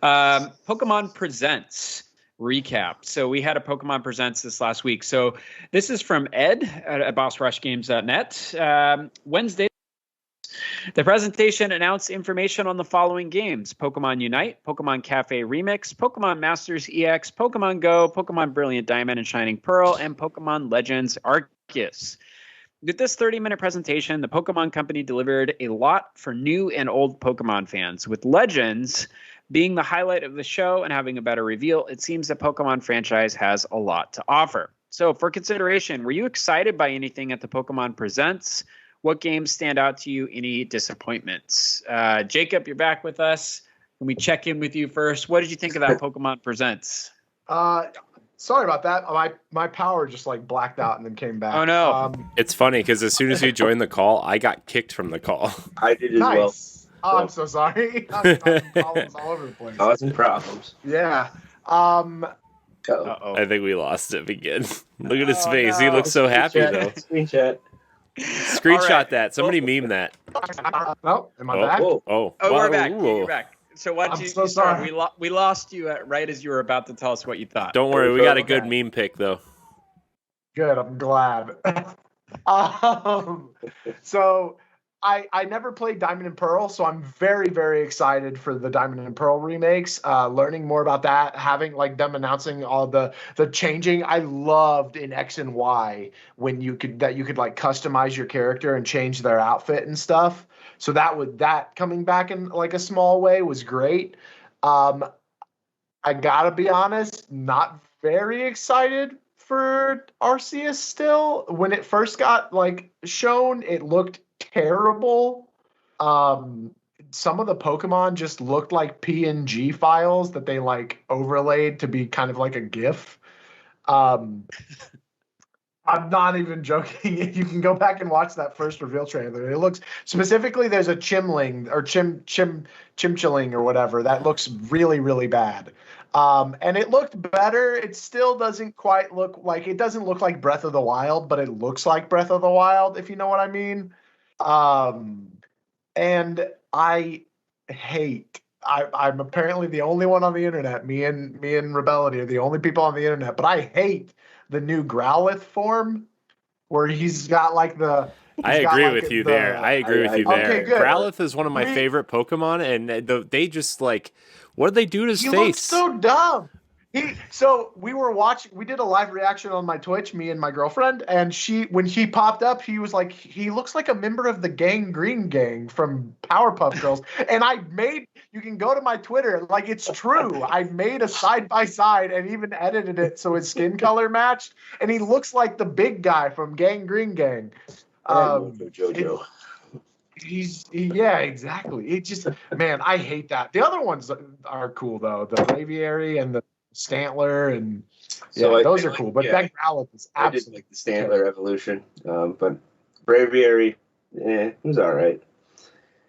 Pokemon Presents recap. So we had a Pokemon Presents this last week. So this is from Ed at BossRushGames.net. Wednesday, the presentation announced information on the following games: Pokemon Unite, Pokemon Cafe Remix, Pokemon Masters EX, Pokemon Go, Pokemon Brilliant Diamond and Shining Pearl, and Pokemon Legends Arceus. With this 30-minute presentation, the Pokemon Company delivered a lot for new and old Pokemon fans. With Legends being the highlight of the show and having a better reveal, it seems the Pokemon franchise has a lot to offer. So for consideration, were you excited by anything at the Pokemon Presents? What games stand out to you? Any disappointments? Jacob, you're back with us. Can we check in with you first? What did you think of that Pokemon Presents? Sorry about that. My power just blacked out and then came back. Oh no! It's funny because as soon as you joined the call, I got kicked from the call. I did as well. Oh, I'm so sorry. I'm problems all over the place. Causing problems. Yeah. I think we lost him again. Look at his face. No. He looks so happy though. Screenshot right. that. Somebody meme that. Oh, am I back? Oh, we're back. You're back. So I'm so sorry. We lost you right as you were about to tell us what you thought. Don't worry, we got a good meme pick though. Good, I'm glad. So I never played Diamond and Pearl, so I'm very, very excited for the Diamond and Pearl remakes. Learning more about that, having them announcing all the changing. I loved in X and Y when you could customize your character and change their outfit and stuff. So that coming back in a small way was great. I gotta be honest, not very excited for Arceus still. When it first got shown, it looked terrible. Some of the Pokemon just looked like PNG files that they overlaid to be kind of like a GIF. I'm not even joking. You can go back and watch that first reveal trailer. It looks specifically there's a Chimling or Chimchilling or whatever that looks really, really bad. And it looked better. It still doesn't quite look like it doesn't look like Breath of the Wild, but it looks like Breath of the Wild, if you know what I mean. And I'm apparently the only one on the internet. Me and Rebellity are the only people on the internet, but I hate the new Growlithe form where he's got the. I agree with you there. Okay, good. Growlithe is one of my favorite Pokemon, and they just what did they do to his face? He looks so dumb. So we did a live reaction on my Twitch, me and my girlfriend, and when he popped up, he was he looks like a member of the Gang Green Gang from Powerpuff Girls. And you can go to my Twitter, it's true. I made a side-by-side and even edited it so his skin color matched, and he looks like the big guy from Gang Green Gang. JoJo. Yeah, exactly. It just, man, I hate that. The other ones are cool though. The Braviary and the Stantler, and So yeah, those are cool. But that Growlithe is I did absolutely like the Stantler evolution, but Braviary, it was all right.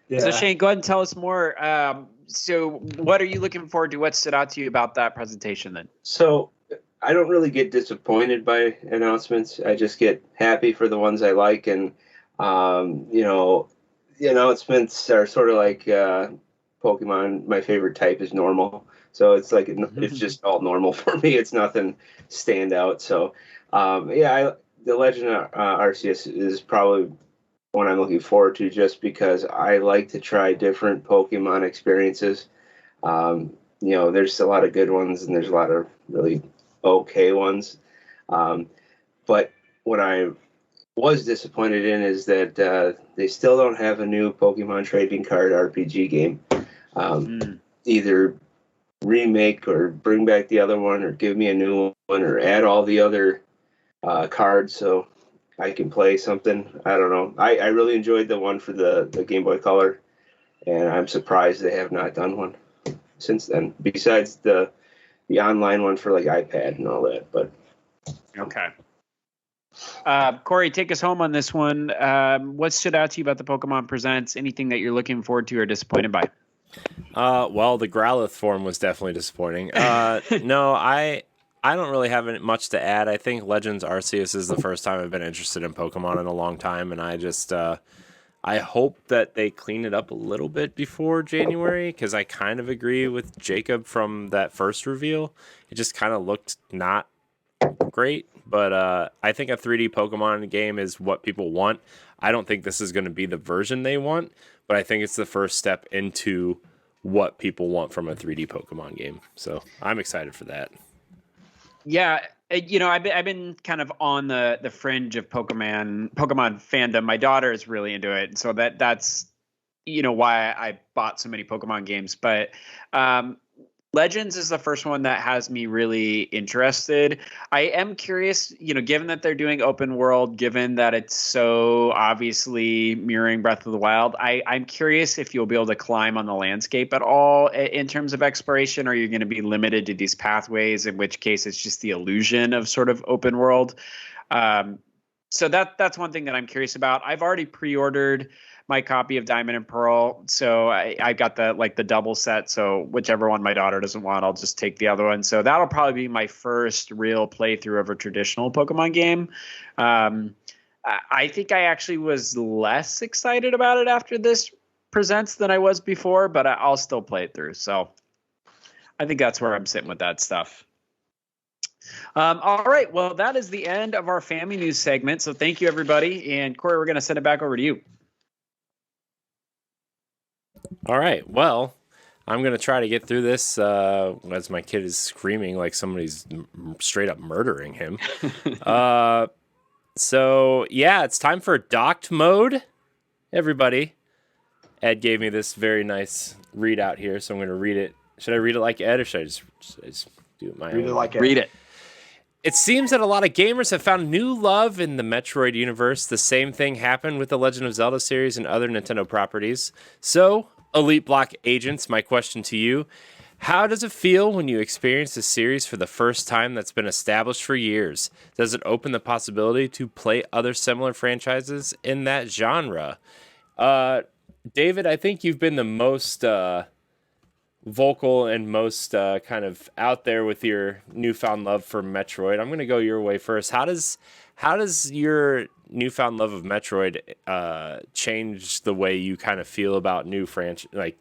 yeah. So Shane, go ahead and tell us more. So what are you looking forward to? What stood out to you about that presentation then? So I don't really get disappointed by announcements. I just get happy for the ones I like, and the announcements are sort of like Pokemon. My favorite type is normal, so it's like it's just all normal for me. It's nothing stand out. So the Legend of Arceus is probably one I'm looking forward to, just because I like to try different Pokemon experiences. There's a lot of good ones and there's a lot of really okay ones. But what I was disappointed in is that they still don't have a new Pokemon trading card RPG game. Either remake or bring back the other one, or give me a new one, or add all the other cards so I can play something. I don't know. I really enjoyed the one for the Game Boy Color, and I'm surprised they have not done one since then, besides the online one for like iPad and all that. But okay. Corey, take us home on this one. What stood out to you about the Pokemon Presents? Anything that you're looking forward to or disappointed by? Well, the Growlithe form was definitely disappointing. No, I don't really have much to add. I think Legends Arceus is the first time I've been interested in Pokemon in a long time, and I just I hope that they clean it up a little bit before January, because I kind of agree with Jacob from that first reveal. It just kind of looked not great, but I think a 3D Pokemon game is what people want. I don't think this is going to be the version they want, but I think it's the first step into what people want from a 3D Pokemon game. So I'm excited for that. Yeah, I've been kind of on the fringe of Pokemon fandom. My daughter is really into it, so that's why I bought so many Pokemon games. But Legends is the first one that has me really interested. I am curious, given that they're doing open world, given that it's so obviously mirroring Breath of the Wild, I'm curious if you'll be able to climb on the landscape at all in terms of exploration, or you're going to be limited to these pathways, in which case it's just the illusion of sort of open world. So that's one thing that I'm curious about. I've already pre-ordered my copy of Diamond and Pearl, so I got the double set. So whichever one my daughter doesn't want, I'll just take the other one. So that'll probably be my first real playthrough of a traditional Pokemon game. I think I actually was less excited about it after this presents than I was before, but I'll still play it through. So I think that's where I'm sitting with that stuff. All right, well, that is the end of our family news segment. So thank you, everybody. And Corey, we're going to send it back over to you. All right. Well, I'm going to try to get through this as my kid is screaming like somebody's straight up murdering him. So, yeah, it's time for docked mode, everybody. Ed gave me this very nice readout here, so I'm going to read it. Should I read it like Ed, or should I just do it my own? Read it like Ed. Read it. It seems that a lot of gamers have found new love in the Metroid universe. The same thing happened with the Legend of Zelda series and other Nintendo properties. So, Elite Block agents, my question to you: how does it feel when you experience a series for the first time that's been established for years? Does it open the possibility to play other similar franchises in that genre? David, I think you've been the most vocal and most kind of out there with your newfound love for Metroid. I'm going to go your way first. How does your newfound love of Metroid change the way you kind of feel about new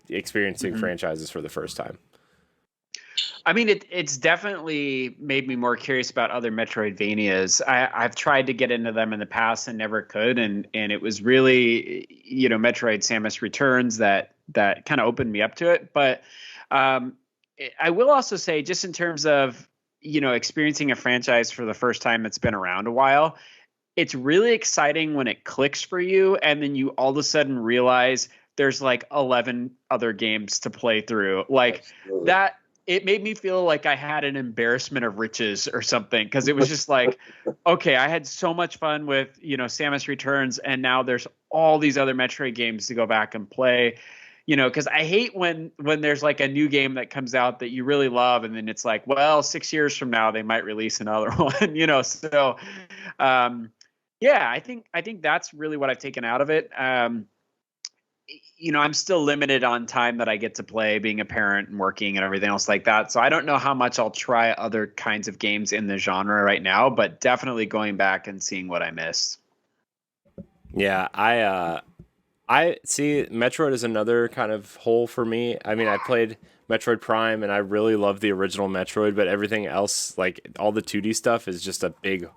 experiencing franchises for the first time? I mean, it's definitely made me more curious about other Metroidvanias. I've tried to get into them in the past and never could, and it was really, Metroid Samus Returns that kind of opened me up to it. But I will also say, just in terms of, experiencing a franchise for the first time that's been around a while, it's really exciting when it clicks for you, and then you all of a sudden realize there's like 11 other games to play through. Like, absolutely. it made me feel like I had an embarrassment of riches or something, because it was just like, okay, I had so much fun with, Samus Returns, and now there's all these other Metroid games to go back and play. Because I hate when there's like a new game that comes out that you really love, and then it's like, well, 6 years from now they might release another one. So yeah, I think that's really what I've taken out of it. I'm still limited on time that I get to play, being a parent and working and everything else like that. So I don't know how much I'll try other kinds of games in the genre right now, but definitely going back and seeing what I missed. Yeah, I see Metroid is another kind of hole for me. I mean, I played Metroid Prime and I really love the original Metroid, but everything else, like all the 2D stuff, is just a big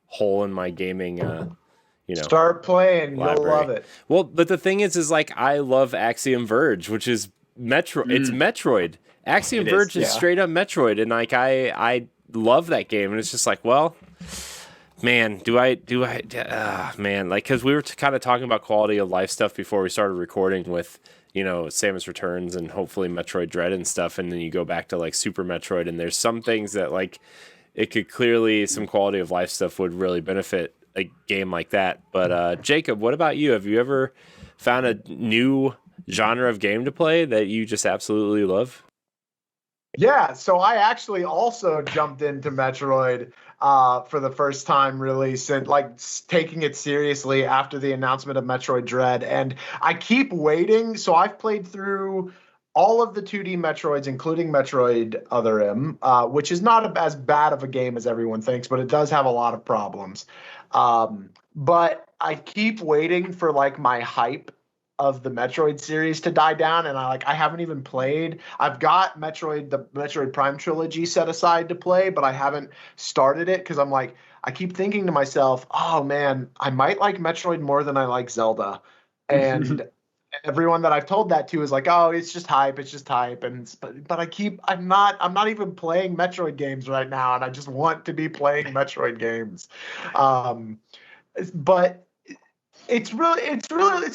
hole in my gaming Start playing, library. you'll love it. Well, but the thing is like I love Axiom Verge, which is Metroid. It's Metroid. Axiom Verge is straight up Metroid, and like I love that game, and it's just like, well, man, man, like, because we were kind of talking about quality of life stuff before we started recording with Samus Returns and hopefully Metroid Dread and stuff, and then you go back to like Super Metroid, and there's some things that like it could clearly, some quality of life stuff would really benefit a game like that. But Jacob, what about you? Have you ever found a new genre of game to play that you just absolutely love? Yeah, so I actually also jumped into Metroid for the first time, really, since like taking it seriously after the announcement of Metroid Dread. And I keep waiting. So I've played through all of the 2D Metroids, including Metroid Other M, which is not as bad of a game as everyone thinks, but it does have a lot of problems. But I keep waiting for like my hype of the Metroid series to die down, and I haven't even played. I've got the Metroid Prime trilogy set aside to play, but I haven't started it because I keep thinking to myself, oh man, I might like Metroid more than I like Zelda. And everyone that I've told that to is like, oh, it's just hype, but I'm not even playing Metroid games right now, and I just want to be playing Metroid games. But it's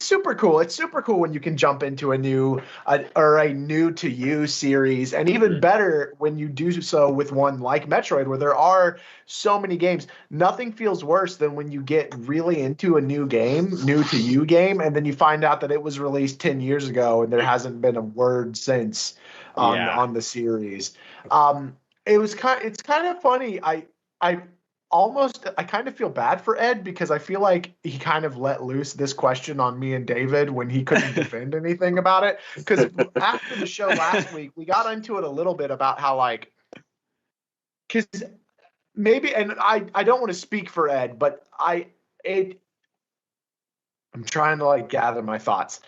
super cool. It's super cool when you can jump into a new to you series, and even better when you do so with one like Metroid, where there are so many games. Nothing feels worse than when you get really into a new to you game, and then you find out that it was released 10 years ago and there hasn't been a word since on the series. It's kind of funny. I kind of feel bad for Ed, because I feel like he kind of let loose this question on me and David when he couldn't defend anything about it. Because after the show last week, we got into it a little bit about how because maybe, and I don't want to speak for Ed, but I'm trying to gather my thoughts.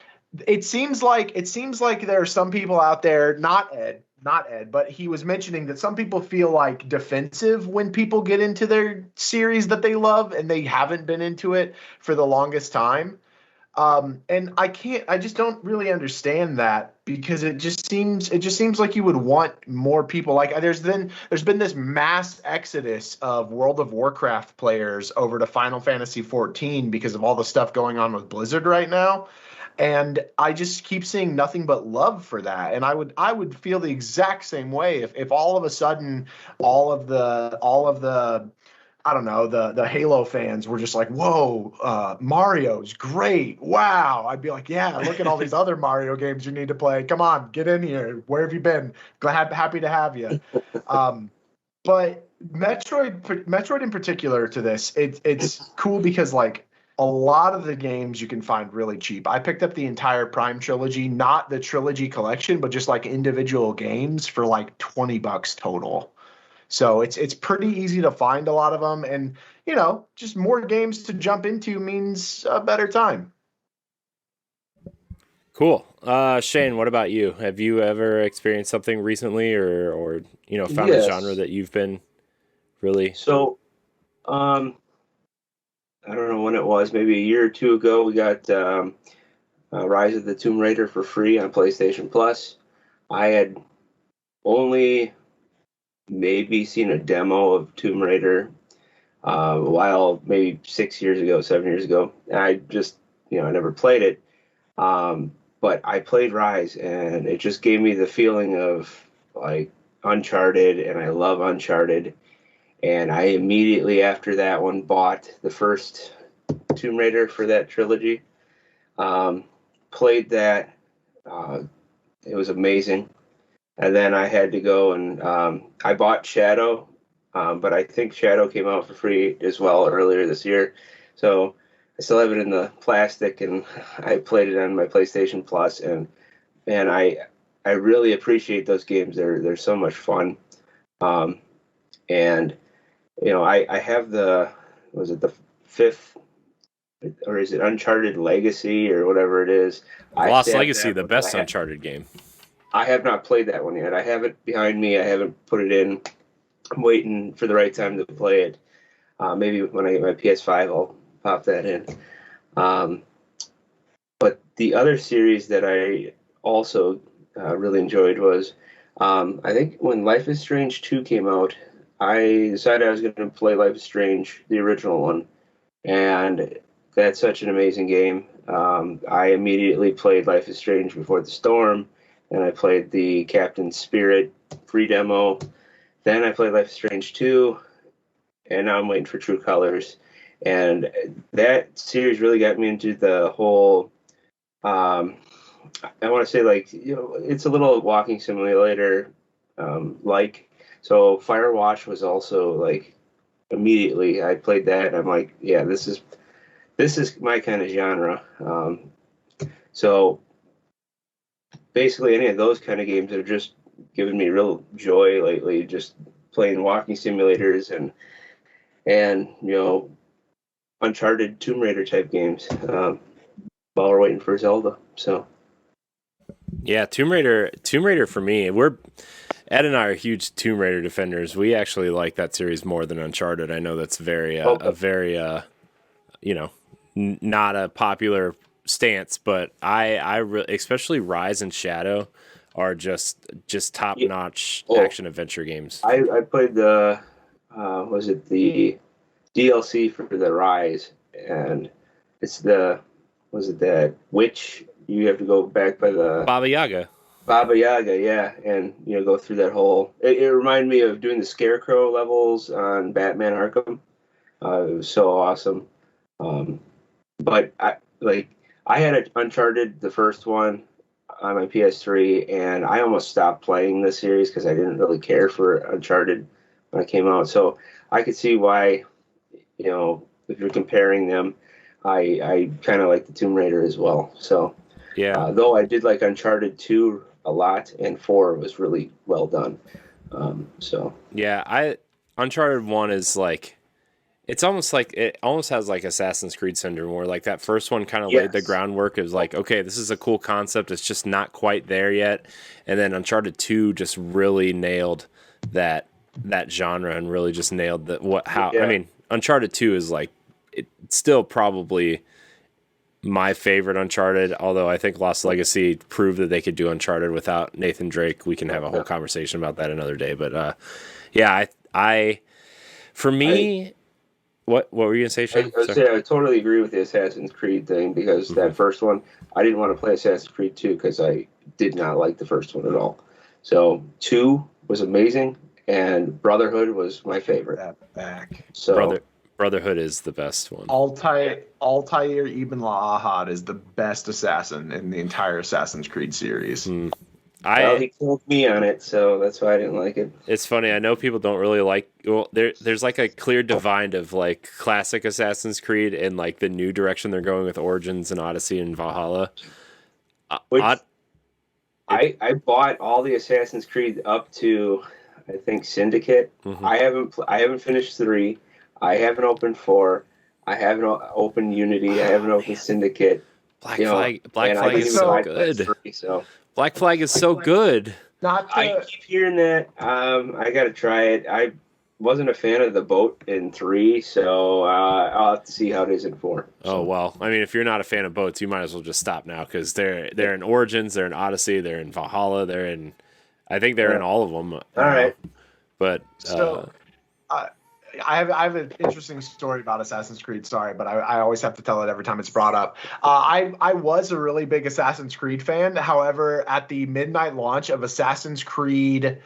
It seems like there are some people out there, not Ed, but he was mentioning that some people feel defensive when people get into their series that they love and they haven't been into it for the longest time. And I just don't really understand that, because it just seems like you would want more people. There's been this mass exodus of World of Warcraft players over to Final Fantasy XIV because of all the stuff going on with Blizzard right now. And I just keep seeing nothing but love for that. And I would feel the exact same way if all of a sudden all of the I don't know, the Halo fans were just like, whoa, Mario's great. Wow. I'd be like, yeah, look at all these other Mario games you need to play. Come on, get in here. Where have you been? Happy to have you. But Metroid in particular to this, it's cool because a lot of the games you can find really cheap. I picked up the entire Prime trilogy, not the trilogy collection, but just individual games for $20 total. So it's pretty easy to find a lot of them, and just more games to jump into means a better time. Cool. Shane, what about you? Have you ever experienced something recently or found a genre that you've been really... So, I don't know when it was, maybe a year or two ago, we got Rise of the Tomb Raider for free on PlayStation Plus. I had only maybe seen a demo of Tomb Raider a while, maybe 7 years ago. And I just, I never played it. But I played Rise, and it just gave me the feeling of Uncharted, and I love Uncharted. And I immediately after that one bought the first Tomb Raider for that trilogy. Played that. It was amazing. And then I had to go and I bought Shadow, but I think Shadow came out for free as well earlier this year. So I still have it in the plastic, and I played it on my PlayStation Plus, and man, I really appreciate those games. They're so much fun. And I have the fifth, or is it Uncharted Legacy or whatever it is? Lost Legacy, the best Uncharted game. I have not played that one yet. I have it behind me. I haven't put it in. I'm waiting for the right time to play it. Maybe when I get my PS5, I'll pop that in. But the other series that I also really enjoyed was, I think when Life is Strange 2 came out, I decided I was going to play Life is Strange, the original one. And that's such an amazing game. I immediately played Life is Strange Before the Storm, and I played the Captain Spirit free demo. Then I played Life is Strange 2, and now I'm waiting for True Colors. And that series really got me into the whole, I want to say, like, it's a little walking simulator like. So Firewatch was also, like, immediately I played that, and I'm like, yeah, this is my kind of genre. So basically any of those kind of games have just given me real joy lately, just playing walking simulators and Uncharted, Tomb Raider type games while we're waiting for Zelda. So yeah, Tomb Raider for me, Ed and I are huge Tomb Raider defenders. We actually like that series more than Uncharted. I know that's very not a popular stance, but I especially Rise and Shadow are just top notch action adventure games. I played the was it the DLC for the Rise, and it's that witch you have to go back by the Baba Yaga, yeah, and go through that whole. It reminded me of doing the Scarecrow levels on Batman Arkham. It was so awesome. But I had Uncharted, the first one, on my PS3, and I almost stopped playing the series because I didn't really care for Uncharted when it came out. So I could see why, if you're comparing them, I kind of like the Tomb Raider as well. So yeah, though I did like Uncharted 2 a lot, and 4 was really well done. Uncharted 1 is like. It almost has like Assassin's Creed syndrome, where like that first one kind of laid the groundwork. It was like, okay, this is a cool concept. It's just not quite there yet. And then Uncharted 2 just really nailed that genre and really just nailed I mean, Uncharted 2 is like, it's still probably my favorite Uncharted, although I think Lost Legacy proved that they could do Uncharted without Nathan Drake. We can have a whole conversation about that another day. But for me... What were you going to say, Shane? I totally agree with the Assassin's Creed thing, because that first one, I didn't want to play Assassin's Creed 2 because I did not like the first one at all. So 2 was amazing, and Brotherhood was my favorite. That back. So Brotherhood is the best one. Altair Ibn Lahad is the best assassin in the entire Assassin's Creed series. He killed me on it, so that's why I didn't like it. It's funny. I know people don't really like. Well, there's like a clear divide of like classic Assassin's Creed and like the new direction they're going with Origins and Odyssey and Valhalla. I bought all the Assassin's Creed up to, I think, Syndicate. Mm-hmm. I haven't finished 3. I haven't opened 4. I haven't opened Unity. I haven't opened Syndicate. Black Flag is so good. Black Flag is so good. I keep hearing that. I got to try it. I wasn't a fan of the boat in 3, so I'll have to see how it is in 4. Oh, well. I mean, if you're not a fan of boats, you might as well just stop now, because they're in Origins, they're in Odyssey, they're in Valhalla, I think they're in all of them. All right. But I have an interesting story about Assassin's Creed. Sorry, but I always have to tell it every time it's brought up. I was a really big Assassin's Creed fan. However, at the midnight launch of Assassin's Creed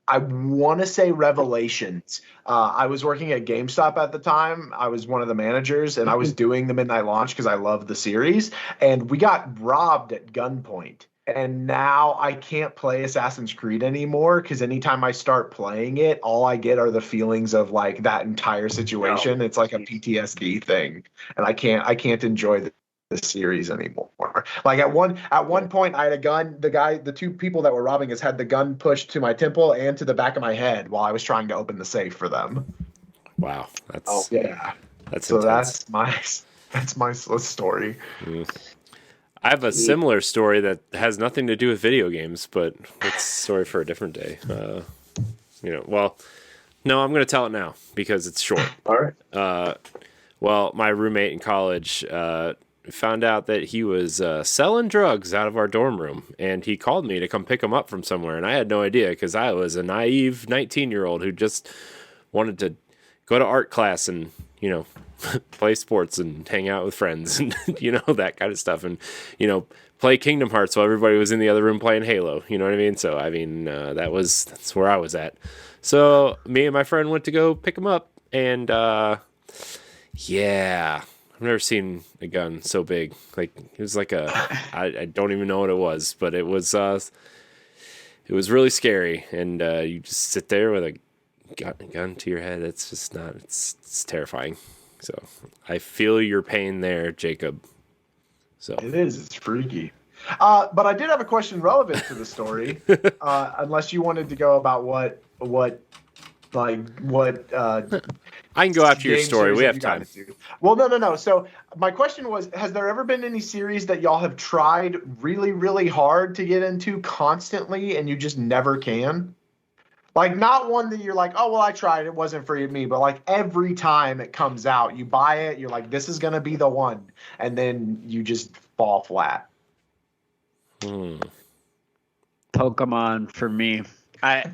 I want to say Revelations. I was working at GameStop at the time. I was one of the managers, and I was doing the midnight launch because I love the series. And we got robbed at gunpoint. And now I can't play Assassin's Creed anymore because anytime I start playing it, all I get are the feelings of like that entire situation. It's like a PTSD thing, and I can't enjoy the series anymore. Like at one point, I had a gun. The two people that were robbing us had the gun pushed to my temple and to the back of my head while I was trying to open the safe for them. Wow, that's Yeah. that's So intense. that's my story. I have a similar story that has nothing to do with video games, but it's a story for a different day. Well, no, I'm going to tell it now because it's short. All right. Well, my roommate in college found out that he was selling drugs out of our dorm room, and he called me to come pick him up from somewhere, and I had no idea because I was a naive 19-year-old who just wanted to go to art class and, play sports and hang out with friends and, that kind of stuff. And, play Kingdom Hearts while everybody was in the other room playing Halo. You know what I mean? So, that's where I was at. So me and my friend went to go pick him up, and, yeah, I've never seen a gun so big. Like, it was like I don't even know what it was, but it was really scary. And, you just sit there with a gun to your head. It's just not, it's terrifying. So I feel your pain there, Jacob. So It is. It's freaky. But I did have a question relevant to the story, unless you wanted to go about what I can go after your story. We have time. Well, no. So my question was, has there ever been any series that y'all have tried really, really hard to get into constantly and you just never can? Like, not one that you're like, oh, well, I tried. It wasn't for me. But, like, every time it comes out, you buy it. You're like, this is going to be the one. And then you just fall flat. Pokemon for me. I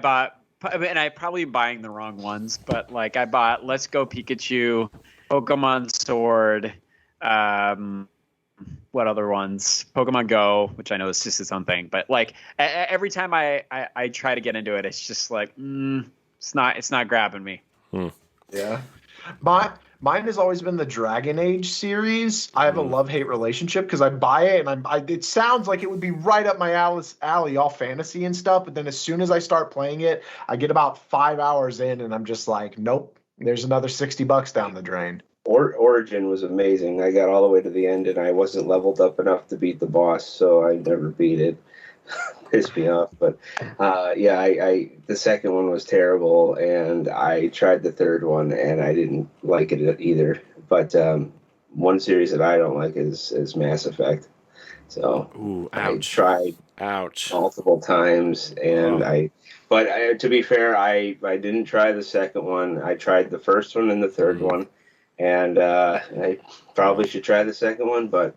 bought, and I probably buying the wrong ones, but like I bought Let's Go Pikachu, Pokemon Sword, what other ones? Pokemon Go, which I know is just its own thing, but like every time I try to get into it, it's just like it's not grabbing me. Yeah. Mine has always been the Dragon Age series. I have a love-hate relationship because I buy it and it sounds like it would be right up my alley, all fantasy and stuff. But then as soon as I start playing it, I get about 5 hours in and I'm just like, nope, there's another $60 down the drain. Origin was amazing. I got all the way to the end and I wasn't leveled up enough to beat the boss, so I never beat it. Pissed me off. But I the second one was terrible, and I tried the third one and I didn't like it either. But one series that I don't like is Mass Effect. So ooh, ouch. I tried multiple times, and to be fair, I didn't try the second one. I tried the first one and the third one, and I probably should try the second one, but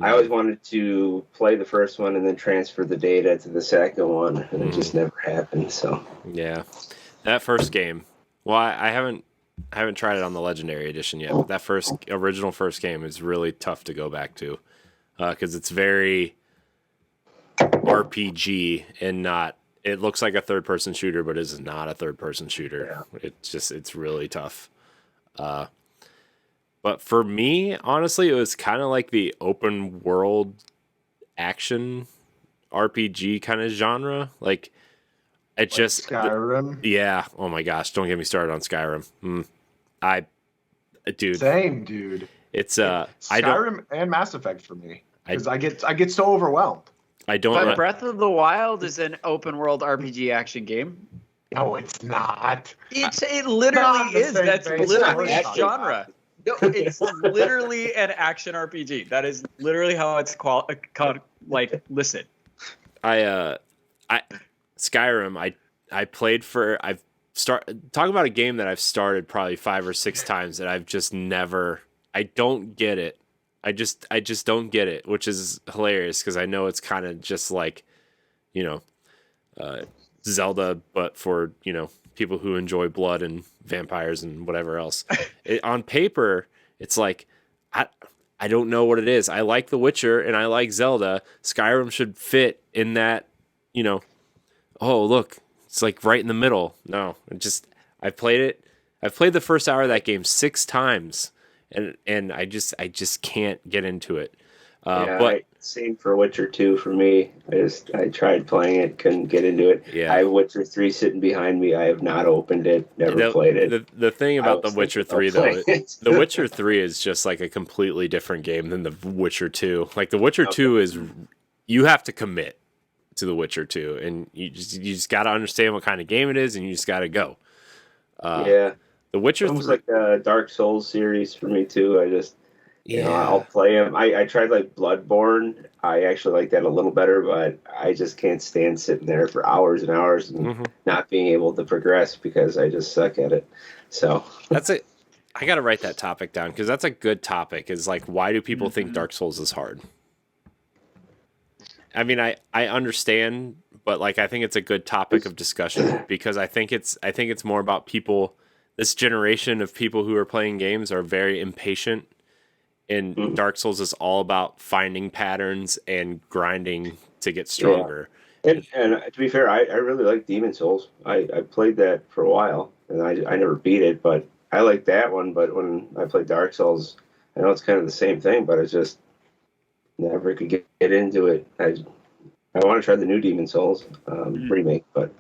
I always wanted to play the first one and then transfer the data to the second one, and it just never happened. So yeah, that first game. Well, I haven't tried it on the Legendary Edition yet, but that original first game is really tough to go back to because it's very RPG and not. It looks like a third-person shooter, but is not a third-person shooter. Yeah. It's really tough. But for me, honestly, it was kind of like the open world action RPG kind of genre. Like Skyrim. Yeah. Oh my gosh, don't get me started on Skyrim. Dude. Same, dude. It's Skyrim and Mass Effect for me because I get so overwhelmed. But Breath of the Wild is an open world RPG action game. No, it's not. It literally is. That's literally its genre. No, it's literally an action RPG. That is literally how it's called. Like, listen. Skyrim. I played for. Talk about a game that I've started probably 5 or 6 times that I've just never. I don't get it. I just don't get it, which is hilarious because I know it's kind of just like, Zelda, but for people who enjoy blood and vampires and whatever else. On paper, it's like I don't know what it is. I like The Witcher and I like Zelda. Skyrim should fit in that oh look, it's like right in the middle. No, I've played it. I've played the first hour of that game 6 times, and I just can't get into it. Same for Witcher 2 for me. I tried playing it, couldn't get into it. Yeah. I have Witcher 3 sitting behind me. I have not opened it, never played it. The thing about The Witcher 3 though, The The Witcher 3 is just like a completely different game than The Witcher 2. Like The Witcher 2 is, you have to commit to The Witcher 2, and you just got to understand what kind of game it is, and you just got to go. The Witcher 3 almost like a Dark Souls series for me too. I'll play them. I tried like Bloodborne. I actually like that a little better, but I just can't stand sitting there for hours and hours and not being able to progress because I just suck at it. So that's it. I got to write that topic down because that's a good topic. Is like, why do people think Dark Souls is hard? I mean, I understand, but like, I think it's a good topic of discussion because I think it's more about people. This generation of people who are playing games are very impatient. And Dark Souls is all about finding patterns and grinding to get stronger. Yeah. And to be fair, I really like Demon Souls. I played that for a while, and I never beat it, but I like that one. But when I played Dark Souls, I know it's kind of the same thing, but it's just never could get into it. I want to try the new Demon Souls remake, but...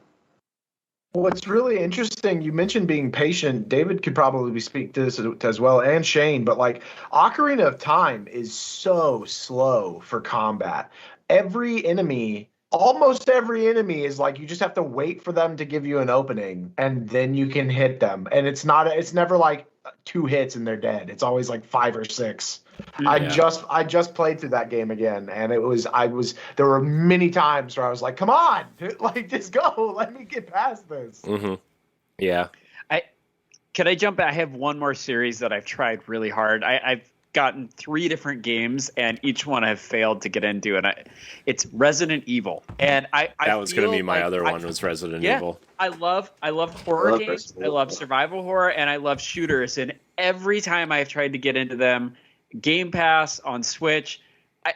What's really interesting, you mentioned being patient. David could probably speak to this as well, and Shane, but like Ocarina of Time is so slow for combat. Almost every enemy is like you just have to wait for them to give you an opening and then you can hit them. And it's never like 2 hits and they're dead. It's always like 5 or 6. Yeah. I just played through that game again, and there were many times where I was like, come on, like just go, let me get past this. Yeah. Can I jump back? I have one more series that I've tried really hard. I've gotten 3 different games, and each one I've failed to get into, and it's Resident Evil. And that was going to be my other one was Resident Evil. I love horror games. I love survival horror, and I love shooters. And every time I've tried to get into them, Game Pass on Switch,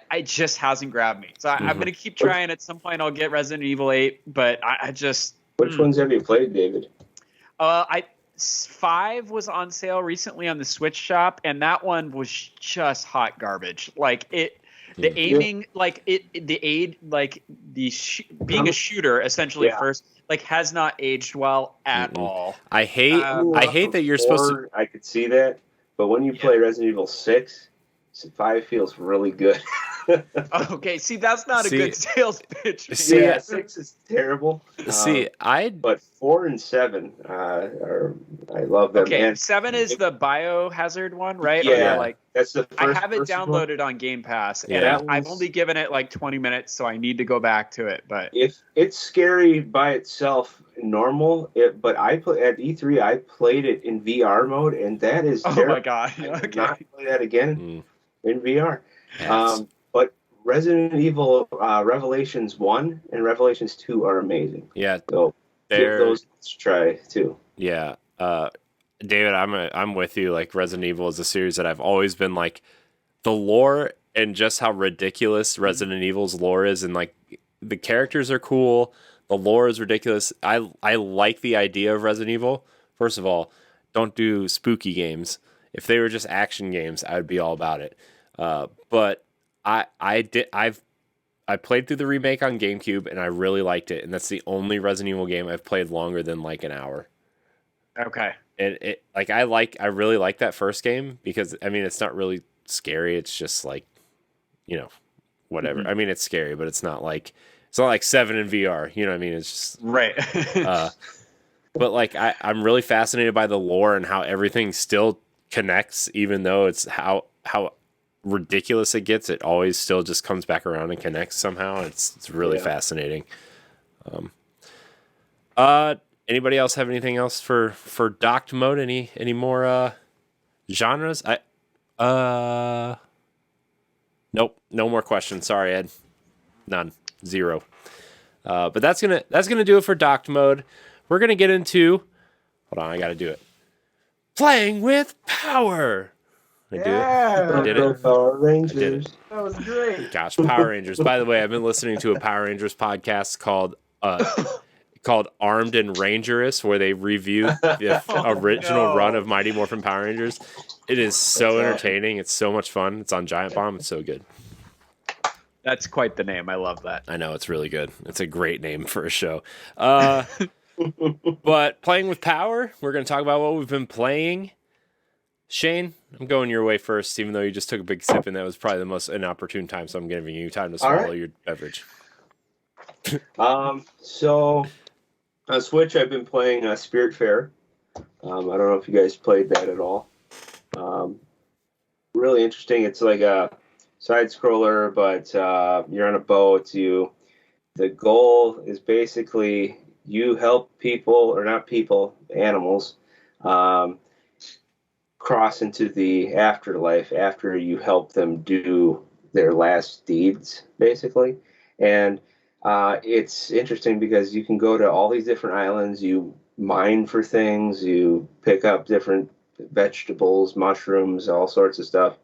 I just hasn't grabbed me. So I'm going to keep trying. At some point, I'll get Resident Evil 8, but I just... Which ones have you played, David? 5 was on sale recently on the Switch shop, and that one was just hot garbage. Like the aiming, being a shooter essentially first, like has not aged well at all. I hate that you're supposed to. I could see that, but when you play Resident Evil 6, 5 feels really good. Okay, see, that's not a good sales pitch. See, 6 is terrible. But 4 and 7 I love them. Okay, 7 is the Biohazard one, right? Yeah, that's the first. I have it downloaded on Game Pass, and I've only given it like 20 minutes, so I need to go back to it. But if it's scary by itself, normal. But at E3, I played it in VR mode, and that is terrible. My god! I did not play that again in VR. But Resident Evil Revelations 1 and Revelations 2 are amazing. Yeah, so give those a try too. Yeah, David, I'm with you. Like Resident Evil is a series that I've always been like, the lore and just how ridiculous Resident Evil's lore is, and like the characters are cool. The lore is ridiculous. I like the idea of Resident Evil. First of all, don't do spooky games. If they were just action games, I would be all about it. But I played through the remake on GameCube and I really liked it, and that's the only Resident Evil game I've played longer than like an hour. Okay. And I really like that first game because I mean it's not really scary. It's just like, whatever. I mean it's scary, but it's not like 7 in VR. You know what I mean? It's just right. But like I'm really fascinated by the lore and how everything still connects, even though it's how ridiculous it gets. It always still just comes back around and connects somehow. It's really fascinating. Anybody else have anything else for docked mode? Any more genres? Nope, no more questions. Sorry, Ed. None. 0. But that's gonna do it for docked mode. We're gonna get into. Hold on, I gotta do it. Playing with power. I did it. Power Rangers. That was great. Gosh, Power Rangers. By the way, I've been listening to a Power Rangers podcast called called Armed and Rangerous, where they review the original run of Mighty Morphin Power Rangers. It is so entertaining. It's so much fun. It's on Giant Bomb. It's so good. That's quite the name. I love that. I know, it's really good. It's a great name for a show. But playing with power, we're going to talk about what we've been playing. Shane, I'm going your way first, even though you just took a big sip, and that was probably the most inopportune time, so I'm giving you time to swallow your beverage. So on Switch, I've been playing Spiritfarer. I don't know if you guys played that at all. Really interesting. It's like a side scroller, but you're on a boat. The goal is basically you help people, or not people, animals, cross into the afterlife after you help them do their last deeds, basically. And it's interesting because you can go to all these different islands, you mine for things, you pick up different vegetables, mushrooms, all sorts of stuff,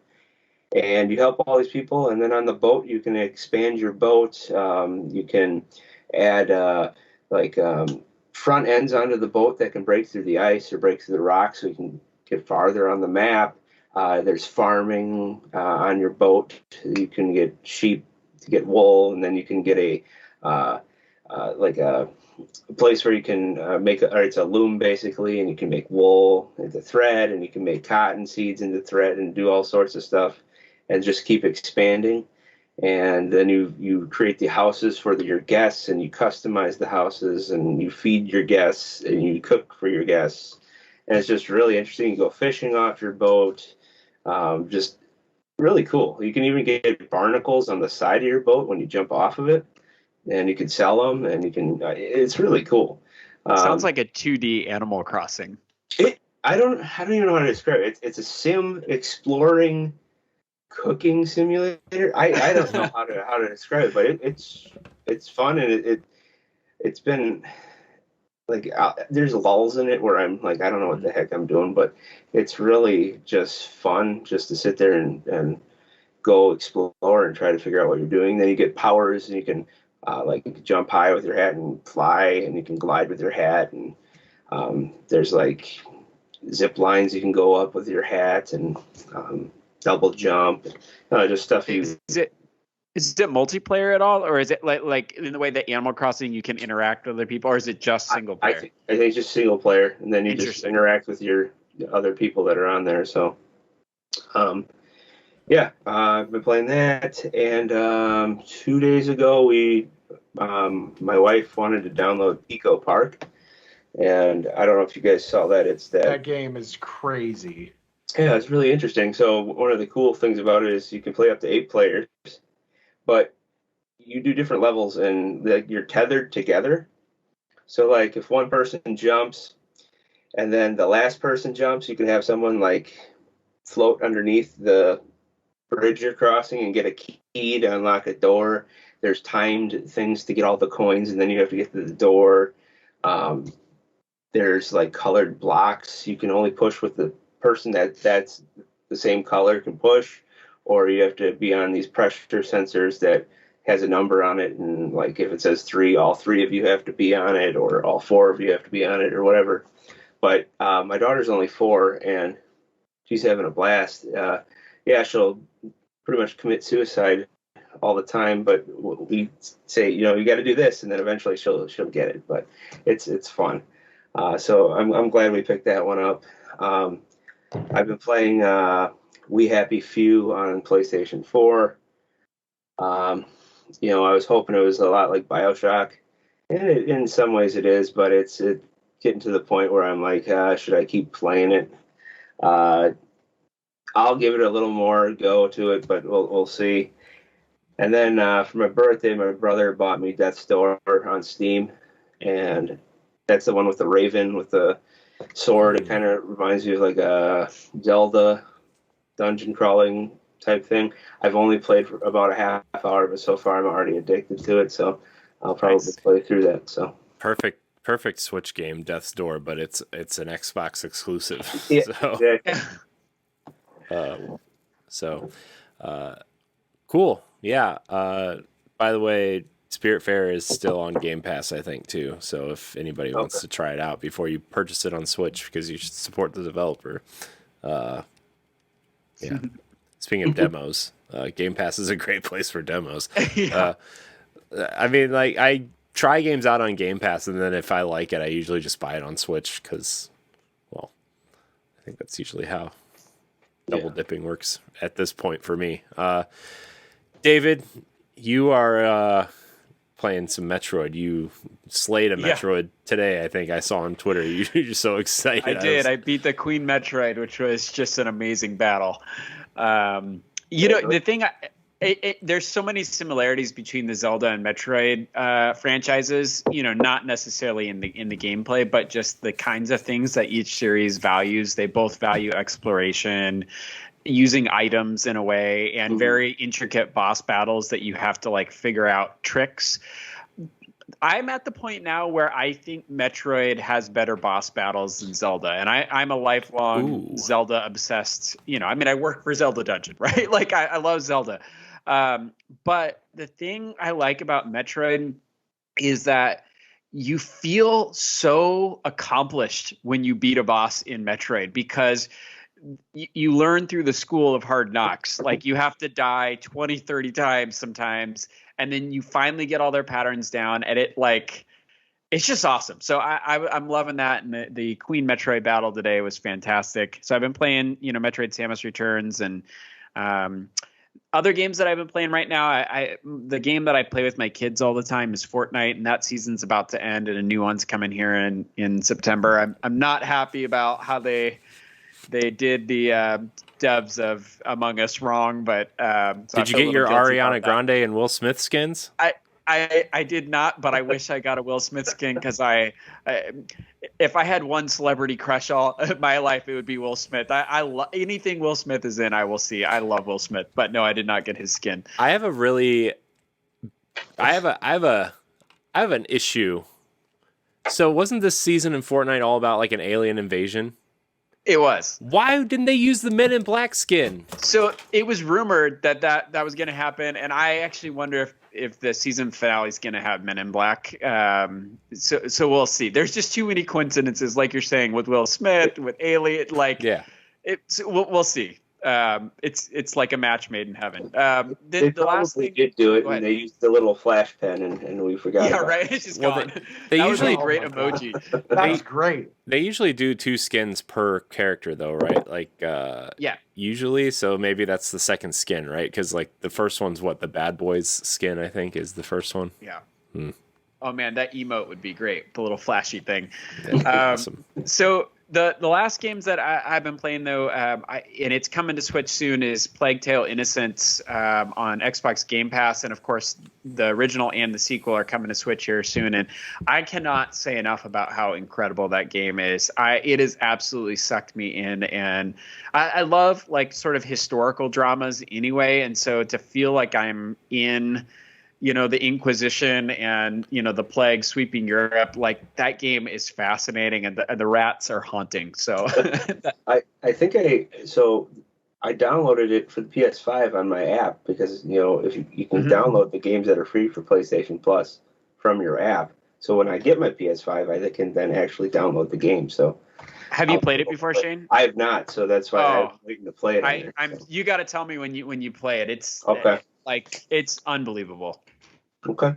and you help all these people. And then on the boat, you can expand your boat. You can add front ends onto the boat that can break through the ice or break through the rocks, so you can get farther on the map. There's farming on your boat. You can get sheep to get wool, and then you can get a place where you can it's a loom basically, and you can make wool into thread, and you can make cotton seeds into thread, and do all sorts of stuff, and just keep expanding. And then you create the houses for your guests, and you customize the houses, and you feed your guests, and you cook for your guests. And it's just really interesting. You go fishing off your boat. Just really cool. You can even get barnacles on the side of your boat when you jump off of it, and you can sell them, and you can. It's really cool. Sounds like a 2D Animal Crossing. I don't even know how to describe it. It's a sim exploring cooking simulator. I don't know how to describe it, but it's fun, and it's been like there's lulls in it where I'm like, I don't know what the heck I'm doing, but it's really just fun just to sit there and go explore and try to figure out what you're doing. Then you get powers, and you can jump high with your hat and fly, and you can glide with your hat, and there's like zip lines you can go up with your hat, and double jump, just stuff. Is it multiplayer at all, or is it like in the way that Animal Crossing you can interact with other people, or is it just single player? I think it's just single player, and then you just interact with your other people that are on there. So, I've been playing that, and 2 days ago my wife wanted to download Pico Park, and I don't know if you guys saw that. That game is crazy. Yeah, it's really interesting. So one of the cool things about it is you can play up to 8 players, but you do different levels, and you're tethered together. So like if one person jumps and then the last person jumps, you can have someone like float underneath the bridge you're crossing and get a key to unlock a door. There's timed things to get all the coins, and then you have to get to the door. There's like colored blocks. You can only push with the person that's the same color can push, or you have to be on these pressure sensors that has a number on it, and like if it says 3, all 3 of you have to be on it, or all 4 of you have to be on it, or whatever. But my daughter's only 4, and she's having a blast. She'll pretty much commit suicide all the time, but we say, you got to do this, and then eventually she'll get it. But it's fun. So I'm glad we picked that one up. I've been playing We Happy Few on PlayStation 4. I was hoping it was a lot like BioShock, and in some ways it is, but it's getting to the point where I'm like, should I keep playing it? I'll give it a little more go to it, but we'll see. And then for my birthday, my brother bought me Death's Door on Steam, and that's the one with the raven with the sword. It kind of reminds me of like a Zelda dungeon crawling type thing. I've only played for about a half hour of it so far. I'm already addicted to it, so I'll probably play through that. So perfect Switch game, Death's Door, but it's an Xbox exclusive. Yeah, so, exactly. Cool. Yeah. By the way, Spiritfarer is still on Game Pass, I think, too. So if anybody wants to try it out before you purchase it on Switch, because you should support the developer. Yeah. Speaking of demos, Game Pass is a great place for demos. Yeah. I mean, like, I try games out on Game Pass, and then if I like it, I usually just buy it on Switch because, well, I think that's usually how double dipping works at this point for me. David, you are playing some Metroid. You slayed a Metroid today, I think I saw on Twitter. You're so excited. I did. I beat the Queen Metroid, which was just an amazing battle. The thing, there's so many similarities between the Zelda and Metroid franchises. Not necessarily in the gameplay, but just the kinds of things that each series values. They both value exploration, using items in a way, and very intricate boss battles that you have to like figure out tricks. I'm at the point now where I think Metroid has better boss battles than Zelda, and I'm a lifelong Zelda obsessed. I work for Zelda Dungeon, right? Like I love Zelda, but the thing I like about Metroid is that you feel so accomplished when you beat a boss in Metroid, because you learn through the school of hard knocks. Like you have to die 20, 30 times sometimes, and then you finally get all their patterns down, and it's just awesome. So I'm loving that. And the Queen Metroid battle today was fantastic. So I've been playing, Metroid Samus Returns, and other games that I've been playing right now. The game that I play with my kids all the time is Fortnite, and that season's about to end, and a new one's coming here in September. I'm not happy about how they did the devs of Among Us wrong, but did you get your Ariana Grande and Will Smith skins? I did not, but I wish I got a Will Smith skin, because if I had one celebrity crush all my life, it would be Will Smith. Anything Will Smith is in, I will see. I love Will Smith, but no, I did not get his skin. I have an issue. So wasn't this season in Fortnite all about like an alien invasion? It was. Why didn't they use the Men in Black skin? So it was rumored that was going to happen, and I actually wonder if the season finale is going to have Men in Black. So we'll see. There's just too many coincidences, like you're saying, with Will Smith, with Alien. We'll see. It's like a match made in heaven. They probably did do it, and they used the little flash pen, and we forgot. Yeah, right. It's just gone. They that usually was a great emoji. That's great. They usually do 2 skins per character, though, right? Like, usually. So maybe that's the second skin, right? Because like the first one's the Bad Boys skin, I think, is the first one. Yeah. Oh man, that emote would be great. The little flashy thing. Awesome. So. The last games that I've been playing, though, and it's coming to Switch soon, is Plague Tale Innocence on Xbox Game Pass. And, of course, the original and the sequel are coming to Switch here soon. And I cannot say enough about how incredible that game is. It has absolutely sucked me in. And I love, sort of historical dramas anyway. And so to feel like I'm in the Inquisition and, the plague sweeping Europe, that game is fascinating, and the rats are haunting. So I think I downloaded it for the PS5 on my app, because, if you can download the games that are free for PlayStation Plus from your app. So when I get my PS5, I can then actually download the game. So have you played it before, Shane? I have not. So that's why I'm waiting to play it. You got to tell me when you play it. It's okay. It's unbelievable. Okay.